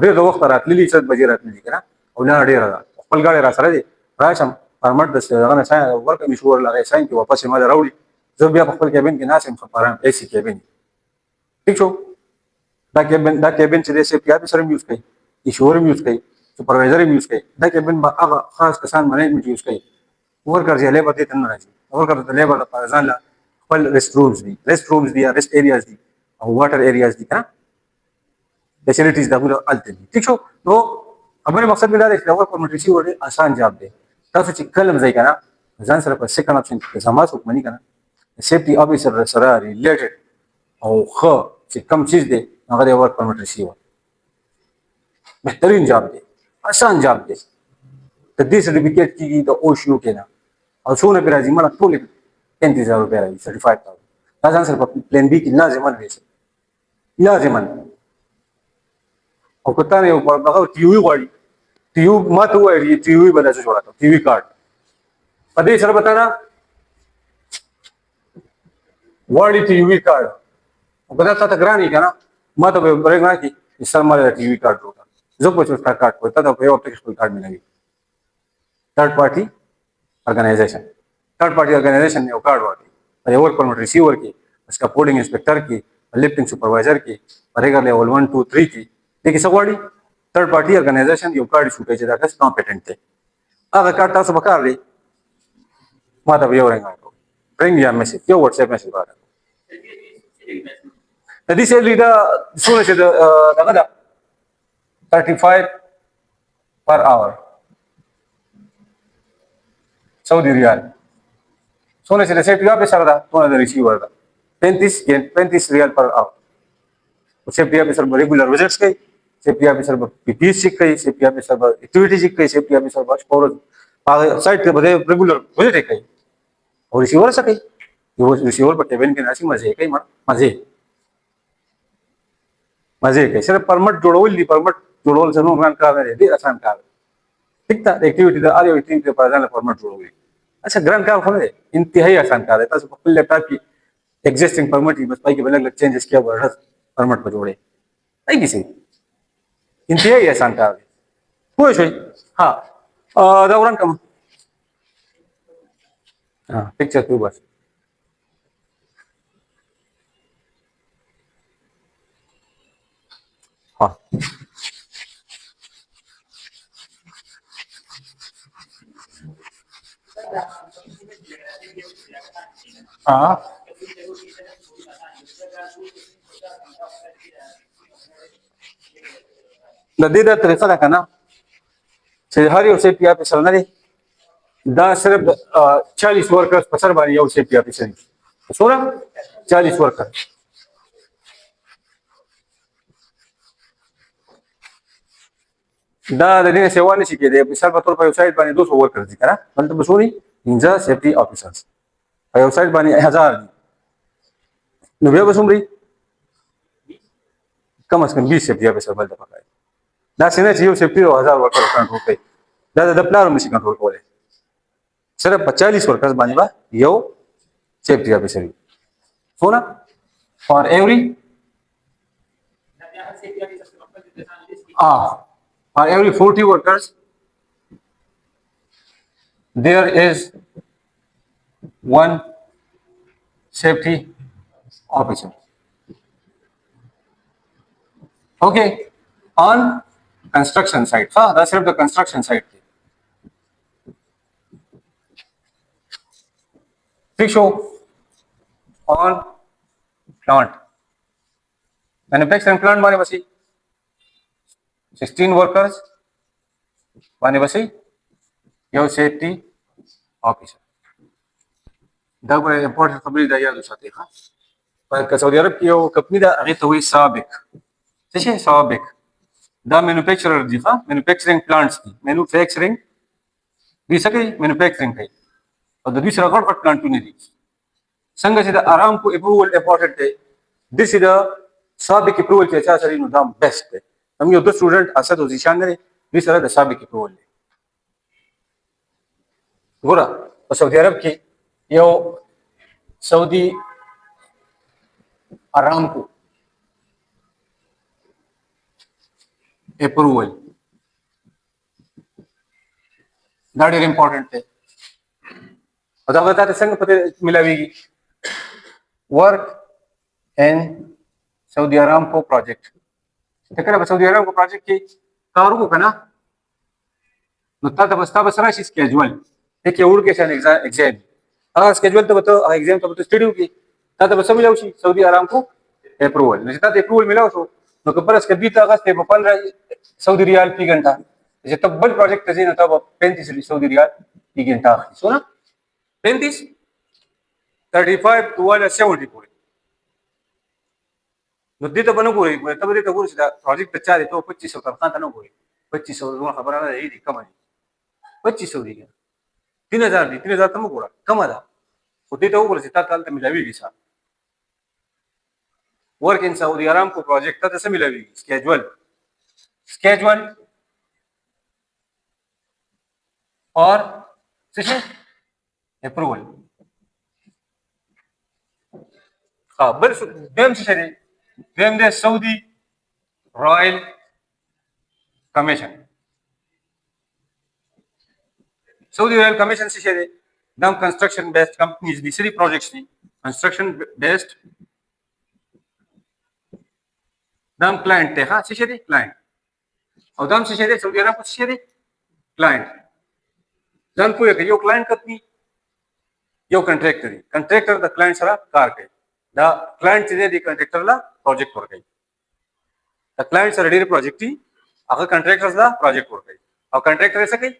ډېر د وخت راتللی 7 بجې راتللی کنه او نه ډېر خپل غاړي را سره دي راشم پرمټ د څنګه ساين ورک مشور لغې ساين کې واپس ما راوړي زه بیا په خپل کیبن کې ناسم خبرم ایسي کیبن ٹھیک شو دا کیبن چې د سیفټي افیسر یوز کوي ایشور یوز کوي سپروایزر یوز کوي دا کیبن به هغه خاص کسان مینجمنت یوز کوي ورکر یې لیبر دې تنه راځي ورکر د لیبر په ځان لا خپل ریسټ رومز دي ریسټ ایریاز دي او واټر ایریاز دي کنه فیسیلیټیز دا ټول الته دي ٹھیک شو نو خبره مقصد دا دی چې ورک پرمټ ور آسان جاب دی تاسو چې کلم ځای کنه ځان سره په سیکنډ اپشن کې سماس وکمنی کنه سیفټي افیسر سره ریلیټډ او خو چې کم چیز دی هغه د ورک پرمټ ریسیور بهترین جاب دی آسان جاب دی د دې سرټیفیکیټ کیږي د او شیو کې نه او څونه پر راځي مړه ټول 33000 روپیا راځي 35000 دا ځان سره په پلان بي کې لازمن وي لازمن او که تا نه یو هغه ټي وي غواړي ټي یو ما ته ووایي ټي وي به داسې جوړه کړم ټي وي کارت په دې سره به تا نه غواړي ټي وي کارت او که دا تا ته ګران وي که نه ما ته به برېک نه کړي چې سر ما ټي وي کارت جوړ کړه زه به ستا کارت کوم تا ته په یو هفته کې خپل کارت ملوي third party organisation यو कार्ड वाली और ये वर्क परमिट रिसीवर की उसका पोर्टिंग इंस्पेक्टर की लिफ्टिंग सुपरवाइजर की रेगुलर लेवल 1 2 3 की देखिए सगवाड़ी थर्ड पार्टी ऑर्गेनाइजेशन यौ कार्ड छूटे चाहिँ दाका कॉम्पिटेंट थे अगर कार्ड तاسو बकार ली माता यो रिंग या मैसेज यो व्हाट्सएप मैसेज बार दिस इज लीडर सोने से दादा 35 per hour सऊदी रियाल सोने से सेफ्टी ऑफिसर था तो रिसीवर था 35 riyal per hour safety officer regular visits गई सेफ्टी ऑफिसर पीपीएस सीख गई सेफ्टी ऑफिसर एक्टिविटी सीख गई सेफ्टी ऑफिसर और साइट के बदे रेगुलर विजिट गई और रिसीवर से गई वो रिसीवर पर केबिन के नासी मजे कई मजे मजे कई सिर्फ परमिट जोड़ोल से नो मान का दे आसान का ठीक था एक्टिविटी तो आगे टीम के पास जाने फॉर्मेट जोड़ोगे अच्छा ग्रांड काम होने इंतहाई आसान काम है तो फुल लैपटॉप की एग्जिस्टिंग फॉर्मेट ही बस भाई के अलग अलग चेंजेस किया वर्ड फॉर्मेट पर जोड़े नहीं किसी इंतहाई आसान काम है कोई शोई हाँ दौरान कम हाँ पिक्चर तू बस हाँ हाँ नदीदा तरीका रखा ना हर यौ सेफ्टी ऑफिसर ना दा सिर्फ 40 वर्कर्स पसर बारी यौ सेफ्टी ऑफिसर सोना 40 वर्कर दा दने सेवा ने सिके दे मिसाल पर तौर पर वेबसाइट बानी 200 वर्कर्स दिखा ना मतलब बसोनी इंजा सेफ्टी ऑफिसर्स वेबसाइट बानी 1000 नबे बसुमरी कम से कम 20 सेफ्टी ऑफिसर बल दफा दा सिने जियो सेफ्टी 1000 वर्कर कंट्रोल पे दा प्लान में कंट्रोल करे सिर्फ 40 वर्कर्स बानी बा यो सेफ्टी ऑफिसर सोना for every for every 40 workers there is one safety officer okay on construction site that's the construction site फिर show on plant manufacturing plant माने बसी 16 वर्कर्स माने बसी यो सेफ्टी ऑफिसर دا به امپورټ خبرې دا یاد وساتئ ښه په سعودي عرب کې یو کمپنی دا هغه ته وایي سابق څه شي سابق دا مینوفیکچرر دي ښه مینوفیکچرینګ پلانټس دي مینوفیکچرینګ دوی څه کوي مینوفیکچرینګ کوي او د دوی سره غټ غټ پلانټونه دي څنګه چې د ارامکو اپروول امپورټنټ دی دس از د سابق اپروول چې چا سره نو دا بیسټ دی हम यो 2 स्टूडेंट असद और जीशान ने भी सर द साबिक अप्रूवल ले गोरा और सऊदी अरब की यो Saudi Aramco approval that is important है और जब बताते संग पते मिलावेगी work in Saudi Aramco project تکره په سعودي عرب کو پروجیکټ کې کار وکړه نو تا ته بس راشي سکیجول یک یو ورکه شان ایگزام هغه سکیجول ته ته ایگزام ته سټډیو کې تا ته بس ملو شي سعودي عرب کو اپروول نو چې تا ته اپروول ملاو شو نو که پرس کې 20 اگست په 15 سعودي ریال فی घंटा چې تبل پروجیکټ ته نه تا 35 سعودي ریال فی घंटा سونا 35 35 to 70 پورې نو دې ته بنو ګوري ته به ته ګوري چې دا پروجیکټ ته چا دي ته 2500 تنخواه ته نه ګوري 2500 زونه خبره نه دی کم دي 2500 دي 3000 دي 3000 ته مو ګوره کم ده خو دې ته وګوره چې تا ته ملاوي حساب work in Saudi Aramco project ته څه ملوي schedule or څه شي approval بل دیم څه دی دیم دی سعودي روyal commission سعودي روyal commission څه دی دا construction based companies دي سری projects دي construction based دا client ته ها څه دی client او دا څه دی سعودي عرب څه دی client ځان پوهه کوي یو client کتنی یو کنټریکټر دی کنټریکټر د کلاینټ سره کار کوي دا کلاینټ چې دی کنټریکټر لا پروجیکټ ورکوي د کلاینټ سره ډېر پروجیکټ دی هغه کنټریکټرز لا پروجیکټ ورکوي او کنټریکټر یې څه کوي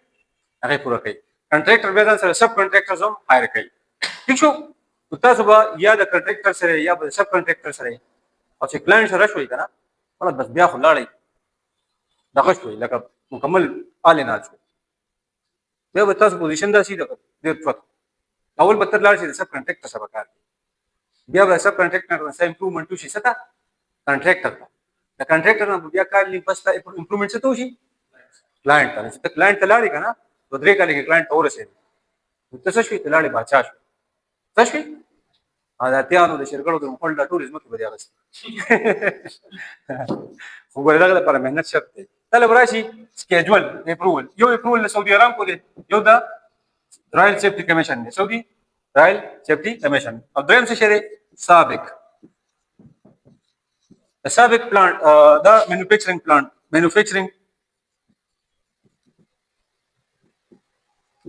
هغه پوره کوي کنټریکټر به ځان سره سب کنټریکټرز هم هایر کوي ٹھیک شو تاسو به یا د کنټریکټر سره یا د سب کنټریکټر سره او چې کلاینټ سره شوي کنه ولې بس بیا خو لاړی دغه شوي لکه مکمل آل نه شو بیا به تاسو پوزیشن دا سي ډېر څه اول به تر لاړ شي د سب کنټریکټر سره کار کوي بیا به سب کنټریکټر سره امپروومنټ وشي څه ته کنټریکټر ته د کنټریکټر نه بیا کار لې بس ته امپروومنټ څه ته وشي کلاینټ ته چې کلاینټ ته لاړې که نه دوه درې کاله کې کلاینټ ته ورسېدې ته څه شوې ته لاړې باچا شوې څه شوې دا اتیانو د شرکړو د مخول دا ټول ځمکې به دې اخېستې خو ګورې دغه لپاره محنت شرط دی کله به راشي سکیجول اپروول یو اپروول د سعودي ارامکو دی یو د Royal Safety Commission دی Saudi Royal Safety Commission او دویم څه شی دی سابق د سابق پلانټ دا مینوفیکچرینګ پلانټ مینوفیکچرینګ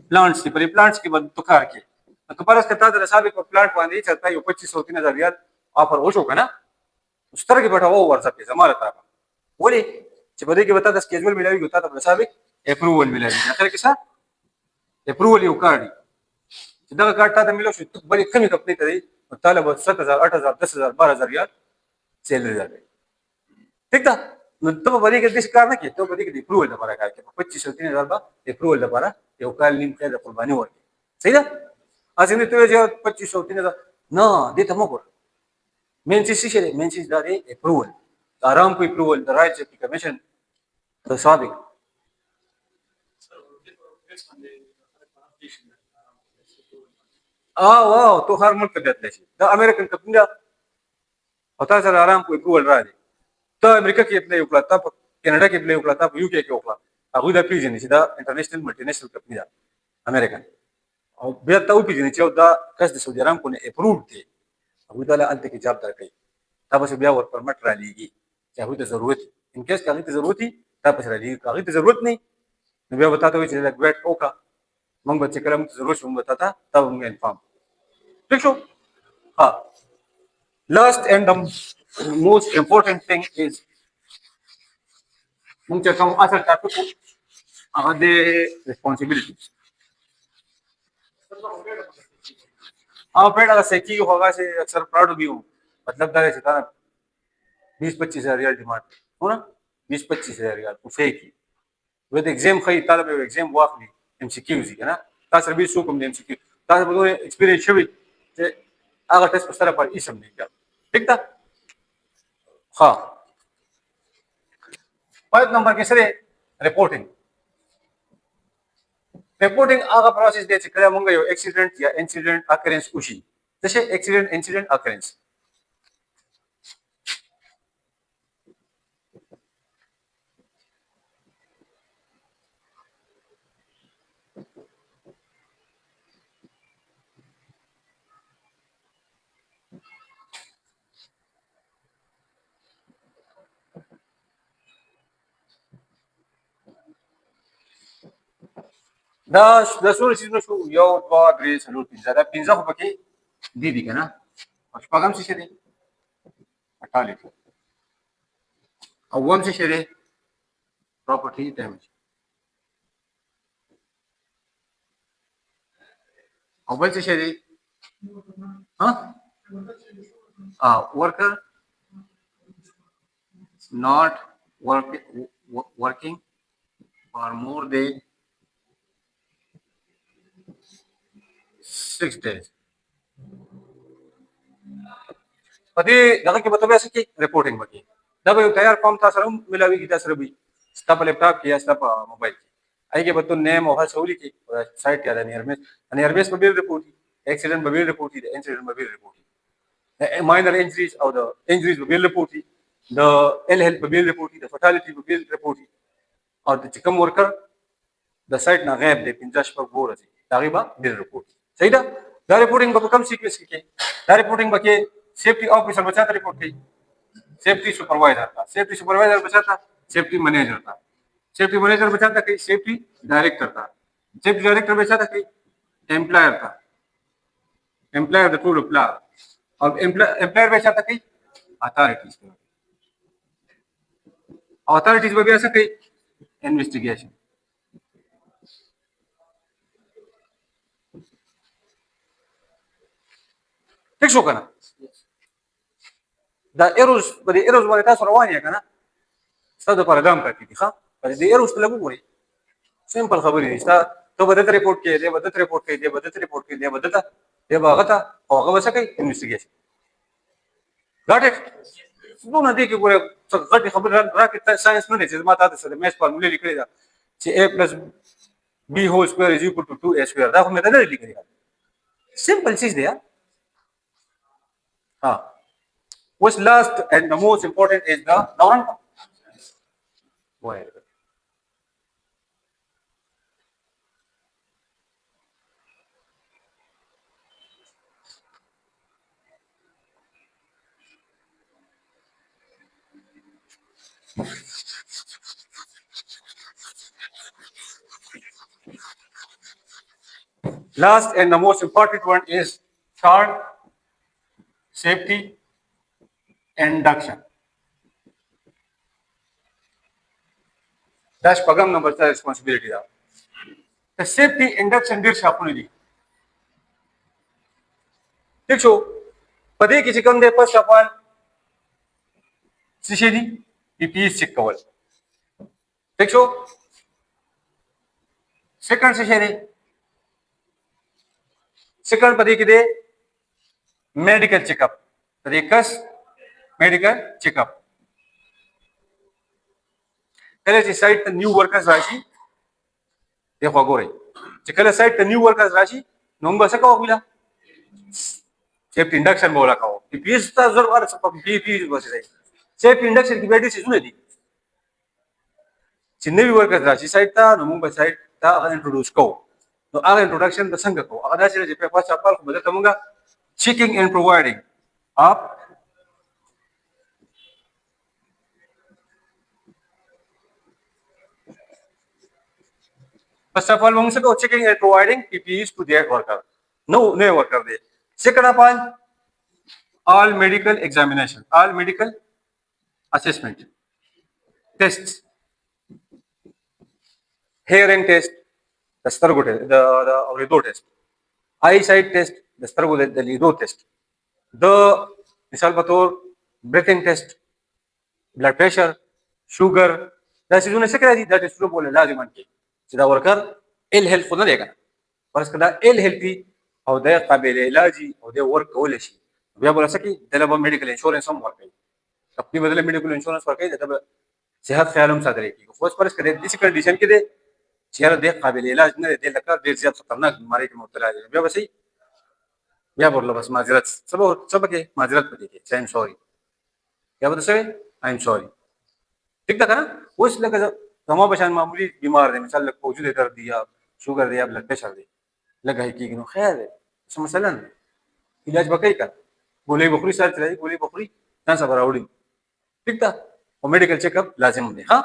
پلانټس دی په دې پلانټس کې به تو کار کوي که پرس که تا د سابق په پلانټ باندې چېرته یو 2500-3000 ریال آفر وشو که نه سترګې به ورته وورځپې زما له طرفه ولې چې په دې کې به تا د سکیجول میلاویږي تا ته به سابق اپروول میلاویږي اخر کې څه اپروول یو کار دی چې دغه کار تا ته میلاو شو ته بلې کمې کمپنۍ ته دی نو تا له به 7000 8000 10000 12000 ریال سیلري درکوي ټیک ده نو ته به په دې کې داسې کار نه کوې ته به په دې کې د اپروول لپاره کار کوې په 2500-3000 به اپروول لپاره یو کال نیم کال د قرباني ورکوي صحیح ده هسې نه ته وایې چې 2500-3000 نه دې ته مه ګوره مین چیز څه شی دی مین چیز دا دی اپروول د ارامکو اپروول د رایل سیفټي کمیشن د سابق واو تو هر ملک ته بیتلی شي دا امریکن کمپنۍ ده او تا سره ارامکو اپروول راځي ته امریکا کې اپلای وکړه تا په کینیډا کې اپلای وکړه تا په یو کې وکړه هغوی دا پېژني چې دا انټرنیشنل ملټي نیشنل کمپنۍ ده امریکن او بیا ته وپېژنې چې دا کس د سعودي ارامکو نه اپرووډ دی هغوی ته هلته کې جاب درکوي تا پسې بیا ور پرمټ رالېږي چې هغوی ته ضرورت وي انکیس که هغوی ته ضرورت وي تا پسې رالېږي که هغوی ته ضرورت نه وي نو بیا به تا ته وایي چې لږ ویټ وکړه موږ به چې کله موږ ته ضرورت شي موږ به تا ته به موږ انفارم ٹھیک شو last and the most important thing is موږ چې کوم اصل ټاپک هغه د responsibility پیډ هغه څه کېږي خو هغسې اکثر فراډ وي مطلب دا دی چې تا 20-25 هزار ریال ډیمانډ هو نه 20-25 هزار ریال خو فیک وي به د ایګزام ښایي تا به یو ایګزام واخلي ایم سی کیوز وي که نه تا سره به څوک هم د ایم سی کیو تا سره به دومره ایکسپیرینس شوي چې هغه ټسټ په ستا لپاره هېڅ هم نه وي ټیک ده ښه پایپ نمبر کې څه دی رپورټینګ رپورټینګ هغه پروسس دی چې کله موږ یو اکسیډنټ یا انسیډنټ اکرنس وشي څه شی اکسیډنټ انسیډنټ اکرنس دا څومره څیزونه شو 1 2 3 4 5 دا 15 خو پکې دي که نه او شپږم څه شی دی اټالیک اوم څه شی دی پراپرټي ډیمیج او بل څه شی دی worker not working for more than 6 days په دې دغه کې به ته بیا څه کوې ریپورټینګ به کوې دا به یو تیار فارم تا سره هم ملاویږي تا سره به ستا په لیپټاپ کې یا ستا په موبایل کې هغې کې به ته نیم او هر څه ولیکې سایټ کې د نیرمیس به بیل ریپورټ وي اکسیډنټ به بیل ریپورټ وي د انسیډنټ به بیل ریپورټ وي minor injuries او د injuries به بیل ریپورټ وي د ال هیلث به بیل ریپورټ وي د فټالټي به بیل ریپورټ وي او د چې کوم ورکر د سایټ نه غیب دی 50 شپږ ورځې د هغې به بیل ریپورټ صحیح ده دا ریپورټینګ به په کوم سیکوینس کې کوي دا ریپورټینګ به کې سیفټي آفیسر به چاته ریپورټ کوي سیفټي سپروایزر ته سیفټي سپروایزر به چاته سیفټي منیجر ته سیفټي منیجر به چاته کوي سیفټي ډایریکټر ته سیفټي ډایریکټر به چاته کوي امپلایر ته امپلایر د ټولو پلار او امپلایر به چاته کوي اتھارټیز ته اتھارټیز به بیا څه کوي انویسټیګیشن ٹھیک شو کنه دا ایروز په دې ایروز باندې تاسو روان یې کنه ستاسو لپاره دام پاتې دي ښه په دې ایروز ته لګو ګورئ سمپل خبرې دي ته به دته ریپورټ کې دی به دته ریپورټ کې دی به دته ریپورټ کې دی به دته دی به هغه ته او هغه به څه کوي انویسټیګیشن ګاټ اټ نو دې کې ګوره څه غټې خبرې راکټ ساينس نه دی چې ما تاسو سره میث فارموله لیکلې ده چې a + b whole square is equal to 2a square دا خو مې نه لیکلې سمپل چیز دی What's last and the most important is the Nauran. Go ahead. Last and the most important one is third safety induction. That's program number 3 responsibility. The safety induction ډیر شاپونه دي ٹھیک شو په دې کې چې کوم دی فرست اف آل څه شي دي پی پی ایس چیک کول ٹھیک شو سیکنډ څه شي دی سیکنډ په دې کې دی میډیکل چیک اپ په دې کس میډیکل چیک اپ کله چې سایت ته نیو ورکرز راشي دی خو ګورئ چې کله سایت ته نیو ورکرز راشي نو موږ به څه کوو ویله سیفټي انډکشن به ولا کوو پی پی ایس ته ضرور ورڅ په پی پی ایس بس دی سیفټي انډکشن کې به ډېر څه دي چې نوی ورکرز راشي سایت ته نو موږ به سایت ته هغه انټروډوس کوو نو هغه انټروډکشن به څنګه کوو هغه داسې چې په فرست اف آل خو به درته موږ چیکینګ اینډ پرووایډینګ اپ First of all, we must go checking and providing PPEs to their worker. No worker there. Second of all medical examination, all medical assessment, tests, hearing test, the stargo test, the lido test, eyesight test, the stargo the lido test, the misal bator breathing test, blood pressure, sugar. That is one secret that is true बोले लाजिम है چې دا ورکر ال هیلث خو نه دی کنه فرض کړه ال هیلثي او د قابل علاجي او د ورک کول شي بیا بل څه کې د میډیکل انشورنس هم ورکړي خپل بدله میډیکل انشورنس ورکړي د صحت خیال هم ساتل کیږي خو فرض کړه د دې کنډیشن کې دی چې د قابل علاج نه دی لکه ډیر زیات خطرناک بیماری کې مبتلا دي بیا وسی بیا ورله بس معذرت سبا کې معذرت پدې کې ایم سوري یا به څه ایم سوري ٹھیک ده کنه اوس لکه زما بشان معمولی بیمار دی مثال لکه وجود درد دی یا شوګر دی یا بلډ پریشر دی لګای کیږي نو خیر دی څه مثلا علاج وکړي کا ګولې بخوري سره چلای ګولې بخوري ځان صبر راوړي ٹھیک ده او میډیکل چیک اپ لازم دی ها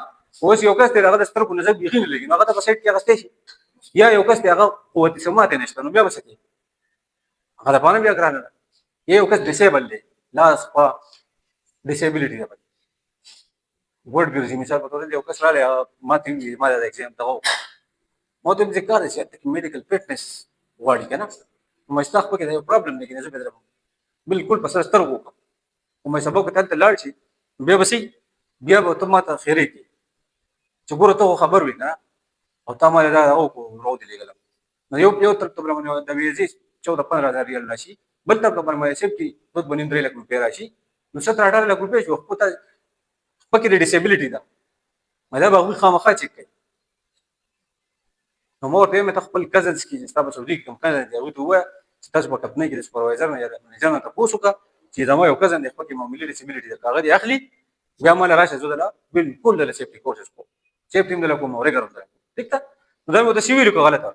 اوس یو کس ته هغه د سترګو نظر بيخي نه لګي هغه د سایت کې غستې شي یا یو کس ته هغه قوت سمات نشته نو بیا وسکي هغه په بیا ګرانه یو کس ډیسیبل دی لاس په ډیسیبিলিټي دی ورډ ګرځي مثال په توګه یو کس رااله ماته وی ما د ایگزام ته مو ته ذکر دي چې میډیکل فټنس غواړي کنه نو مستخ په کې یو پرابلم دی کنه زه بدرم بالکل په سر سترګو او مې سبق ته ته لاړ شي بیا وسی بیا به ته ماته خیره کی چې ګوره ته خبر وي کنه او تا ما دا او کو رو دی لګل نو یو تر ته باندې د ویزي 14-15 هزار ریال راشي بل تر باندې سیفټي 2-3 لک روپیا راشي نو 17 لک روپۍ شو خو ته پکې د ډیسیبিলিټي ده مله به هغوی خامخا چک کوي نو مور ته مې خپل کزنز کې چې تاسو سعودي کوم کزن دی هغوی ته ووایه چې تاسو په کمپنۍ کې د سپروایزر نه یا د منیجر نه تپوس وکړه چې زما یو کزن دی خپل کې معمولي ډیسیبিলিټي ده هغه دې اخلي بیا مال راشه زه دله بالکل د سیفټي کوشش کوم سیفټي دله کوم ریګر ده ٹھیک ده نو دا مې د سی ویلو کو غلطه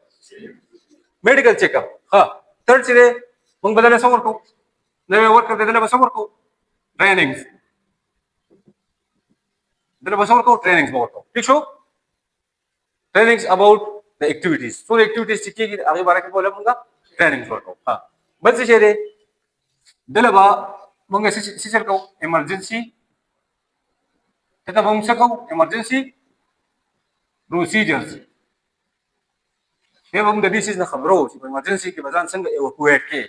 میډیکل چیک اپ ها تر چې موږ بدل څور کو نو ورکر دله څور کو ټریننګز دله څور کو ټریننګز ورکو ٹھیک شو ټریننګز اباوت د اکټیویټیز ټول اکټیویټیز چې کېږي هغه باره کې بوله مونږه ټریننګز ورکو ها بل څه دی دله با مونږ څه چل کوو ایمرجنسي ته مونږ څه کوو ایمرجنسي پروسیجرز مونږ د دې څه نه خبرو چې په ایمرجنسي کې بزان څنګه ایوکویټ کې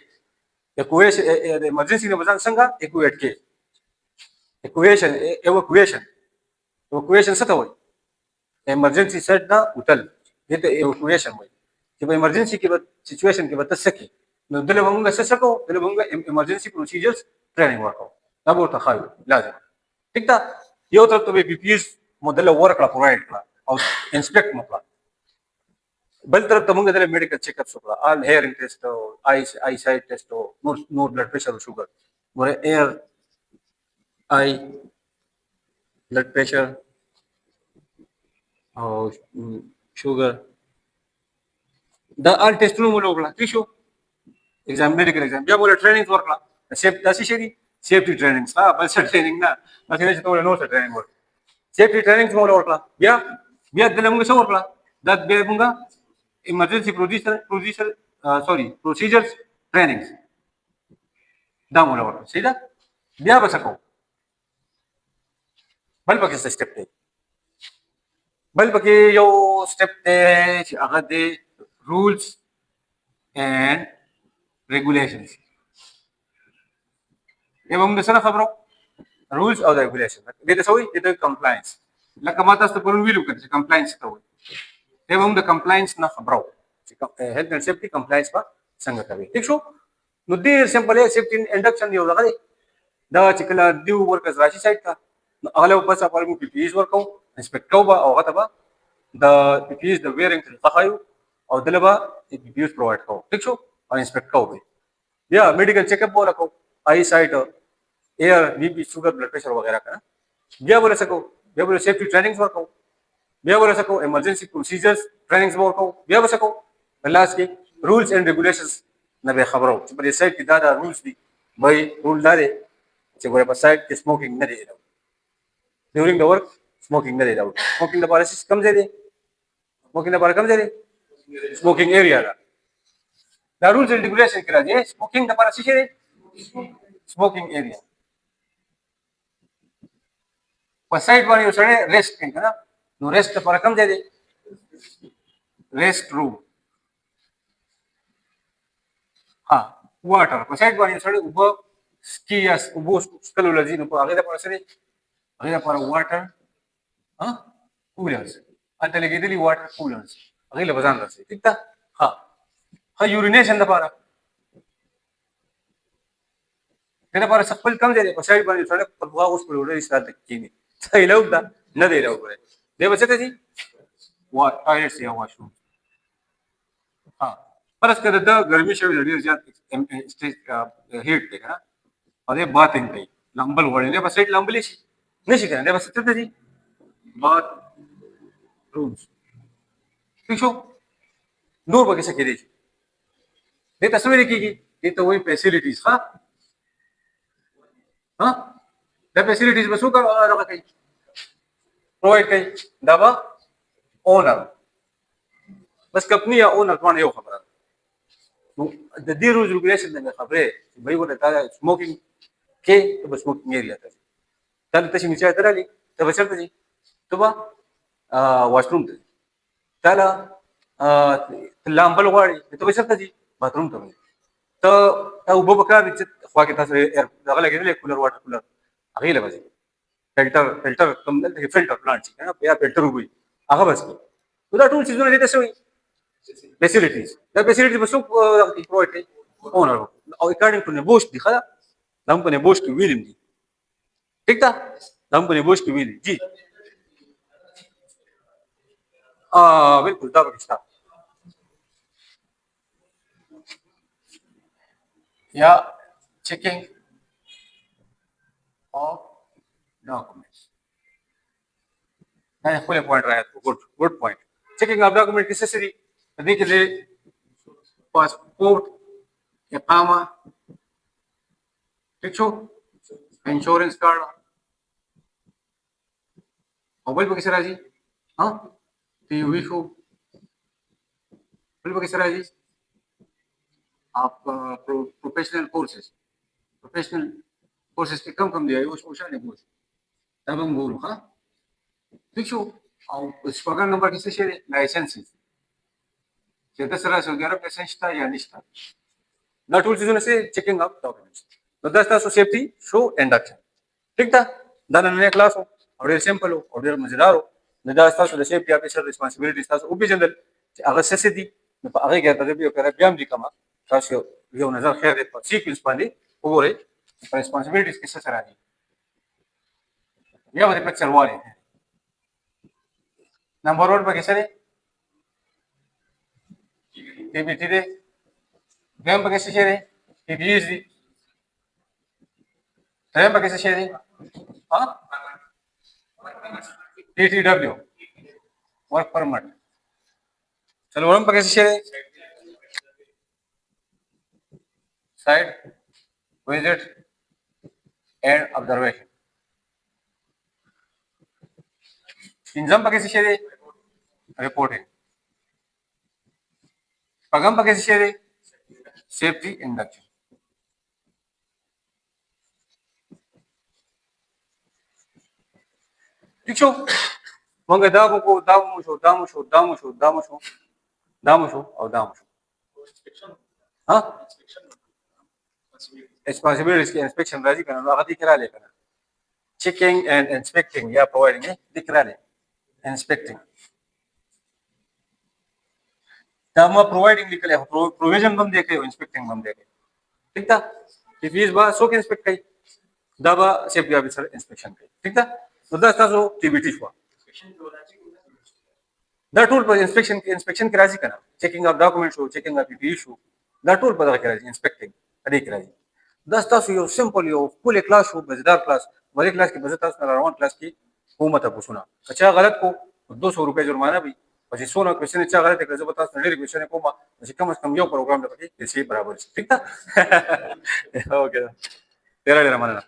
ایکویشن د ایمرجنسي نه بزان څنګه ایکویټ کې ایوکویشن څه ته وایي ایمرجنسي سیټ دا وټل دې ته ایوکویشن وایي چې په ایمرجنسي کې به سچویشن کې به تاسو کې نو دله موږ څه کوو دله موږ ایمرجنسي پروسیجرز ټریننګ ورکو دا به تاسو لازم ٹھیک ده یو طرف ته بي پي اس مودل ورکړه پرووایډ کړه او انسپیکټ مکړه بل طرف ته موږ دله میډیکل چیک اپ وکړه آل هیرینګ ټیسټ او آی سایټ ټیسټ او نور بلډ پریشر او شوګر ګوره ایر آی بلډ پریشر او شوګر دا آل ټیسټونه مو وکړه ٹھیک شو ایگزام میډیکل ایگزام بیا موږ ټریننګ ورکړه سیف تاسو شي سیفټي ټریننګ بل څه ټریننګ نه تاسو نه چې ټول نو څه ټریننګ ورکړه سیفټي ټریننګ مو ورکړه بیا دله موږ څه ورکړه دا بیا موږ ایمرجنسي پروسیجرز ټریننګ دا مو ورکړه صحیح ده بیا به څه کوو بل پکې څه سټپ دی بل پکې یو سټپ دی چې هغه دی rules and regulations موږ د سره خبرو rules او regulation دې ته سوي دې ته compliance لکه ما تاسو ته پرون ویلو کړ چې compliance ته وایي موږ د compliance نه خبرو چې health and safety compliance په څنګه کوي ٹھیک شو نو دې سمپل safety induction یو دغه دا چې کله دیو ورکرز راشي سایت ته نو هغه په پاسه پر مو پی پی ایس ورکو انسپیکټ کوو او هغه ته د پی پی ایس د ویرینګ طریقه خایو او دلته پی پی ایس پرووایډ کوو ٹھیک شو او انسپیکټ کوو بیا میډیکل چیک اپ وکړو آی سایټ ایر بی پی شوګر بلډ پریشر وغیرہ کنه بیا ول سکو بیا ول سیفټي ټریننګز ورکو بیا ول سکو ایمرجنسي پروسیجرز ټریننګز ورکو بیا ول سکو لاس کې رولز اینڈ ریګولیشنز نه به خبرو چې په دې سایت کې دا رولز دي وای رول لري چې ګوره په سایت کې سموکینګ نه دی ډیورینګ د ورک سموکینګ نه دی سموکینګ د پالیسي کم ځای دی سموکینګ د پالیسي کم ځای دی سموکینګ ایریا دا رولز اینڈ ریګولیشن کې راځي سموکینګ د پالیسي شي سموکینګ ایریا په سایت باندې یو سره ریسټ کوي کنه نو ریسټ لپاره کم ځای دی ریسټ روم ها واټر په سایت باندې سره وب سکیاس وب سکلو لذي نو په هغه لپاره سره هغه لپاره واټر ها کولرز انت لګیدلی واټر کولرز هغه له بزان راځي ٹھیک ده ها یورینیشن لپاره دا لپاره خپل کم ځای په سایت باندې سره په دغه اوس په وړي سره کېنی صحیح لو ده نه دی لو غره دی بچته دي وا ټایلټ یا واشروم ها پرس کده د ګرمي شوی ډیر زیات سټیج هیټ دی کنه او دې باتینګ کوي لمبل وړي نه بس سیټ لمبلی شي نشي کنه دی بس ته دي بات رومز ٹھیک شو نور به څه کېږي دې تصویر کېږي دې ته وایي فیسیلیټیز ها دا فیسیلیټیز به څوک راغلی کوي پرووایډ کوي دا به اونر بس کمپنی یا اونر باندې یو خبره نو د دې روز ریګولیشن نه خبره چې به ورته دا سموکینګ کې ته به سموکینګ ایریا ته دا ته چې میچا درالي ته به چلته دي ته به واشروم ته دا لامبل غواړي ته به چلته دي باتروم ته ته او په بکار چې خوا کې تاسو دغه لګیدل کولر واټر کولر هغه له وځي فلټر کوم دلته فلټر پلانټ چې کنه یا فلټر وي هغه بس دا ټول چیزونه دي تاسو فیسیلیټیز دا فیسیلیټیز به څوک پرووایډ کوي اونر او اکارډینګ ټو نبوش دي خلا دا هم په نبوش کې ویلم دي ठीक था, हम को निबोश की विली जी बिल्कुल था पाकिस्तान या चेकिंग ऑफ डॉक्यूमेंट्स नहीं खुले पॉइंट रहा है तो good good point checking of document किससे सरी करने के लिए पासपोर्ट इकामा ठीक छो इंश्योरेंस कार्ड मोबाइल पर किसे राजी हाँ टीवी शो मोबाइल पर किसे राजी आप प्रोफेशनल कोर्सेस के कम दिया है वो ओशा ने बोल तब हम बोल हाँ ठीक छो और स्पॉकन नंबर किसे शेयर लाइसेंस से दसरा सऊदी अरब लाइसेंस था या नहीं था ना टूल्स जो से चेकिंग ऑफ डॉक्यूमेंट्स तो दस था सो सेफ्टी शो एंड एक्शन ठीक था दाना नया क्लास हो और सिंपल हो और मजेदार हो नदास था सो सेफ्टी ऑफिसर रिस्पांसिबिलिटीज था सो जनरल अगर सेसिटी अगर क्या तदबी और बियाम दी कमा तासो यो नजर खैर दे सीक्वेंस पानी वो रे रिस्पांसिबिलिटीज किससे चला दी या मेरे पे चलवा रहे हैं नंबर 1 पर किसे रे टीबीटी दे बियाम पर किसे शेयर है टीबीजी ट्रेन पर किसे शेयर है हाँ टीटीडब्ल्यू वर्क परमिट चलो वरम पर कैसे शेयर है साइट विजिट एंड ऑब्जर्वेशन इंजम पर कैसे शेयर है रिपोर्टिंग पगम पर कैसे शेयर है सेफ्टी इंडक्शन ठीक छो मंगे दाबो को दामुशो और दामुशो हाँ responsibilities की इंस्पेक्शन राजी करना आगे दिख रहा लेकर checking and inspecting या providing है दिख रहा है inspecting दामा providing निकले provision बम देखे हो inspecting बम देखे ठीक था फीस बा सो के इंस्पेक्ट कई दाबा सेफ्टी ऑफिसर इंस्पेक्शन कई ठीक था तो दस था सो टीबीटी हुआ द टूल पर इंस्पेक्शन की राजी करना चेकिंग ऑफ डॉक्यूमेंट्स हो checking of PP issue the tool पर राजी इंस्पेक्टिंग अधिक राजी दस था सो यो सिंपल यो फुल क्लास हो मजेदार क्लास वाली क्लास की बजट था राउंड क्लास की हुकूमत को सुना अच्छा गलत को 200 रुपये जुर्माना भी પછી 16 क्वेश्चन अच्छा गलत है जो बता 100 क्वेश्चन को પછી कम से कम यो प्रोग्राम लगे इसी बराबर ठीक था ओके तेरा लेना मानना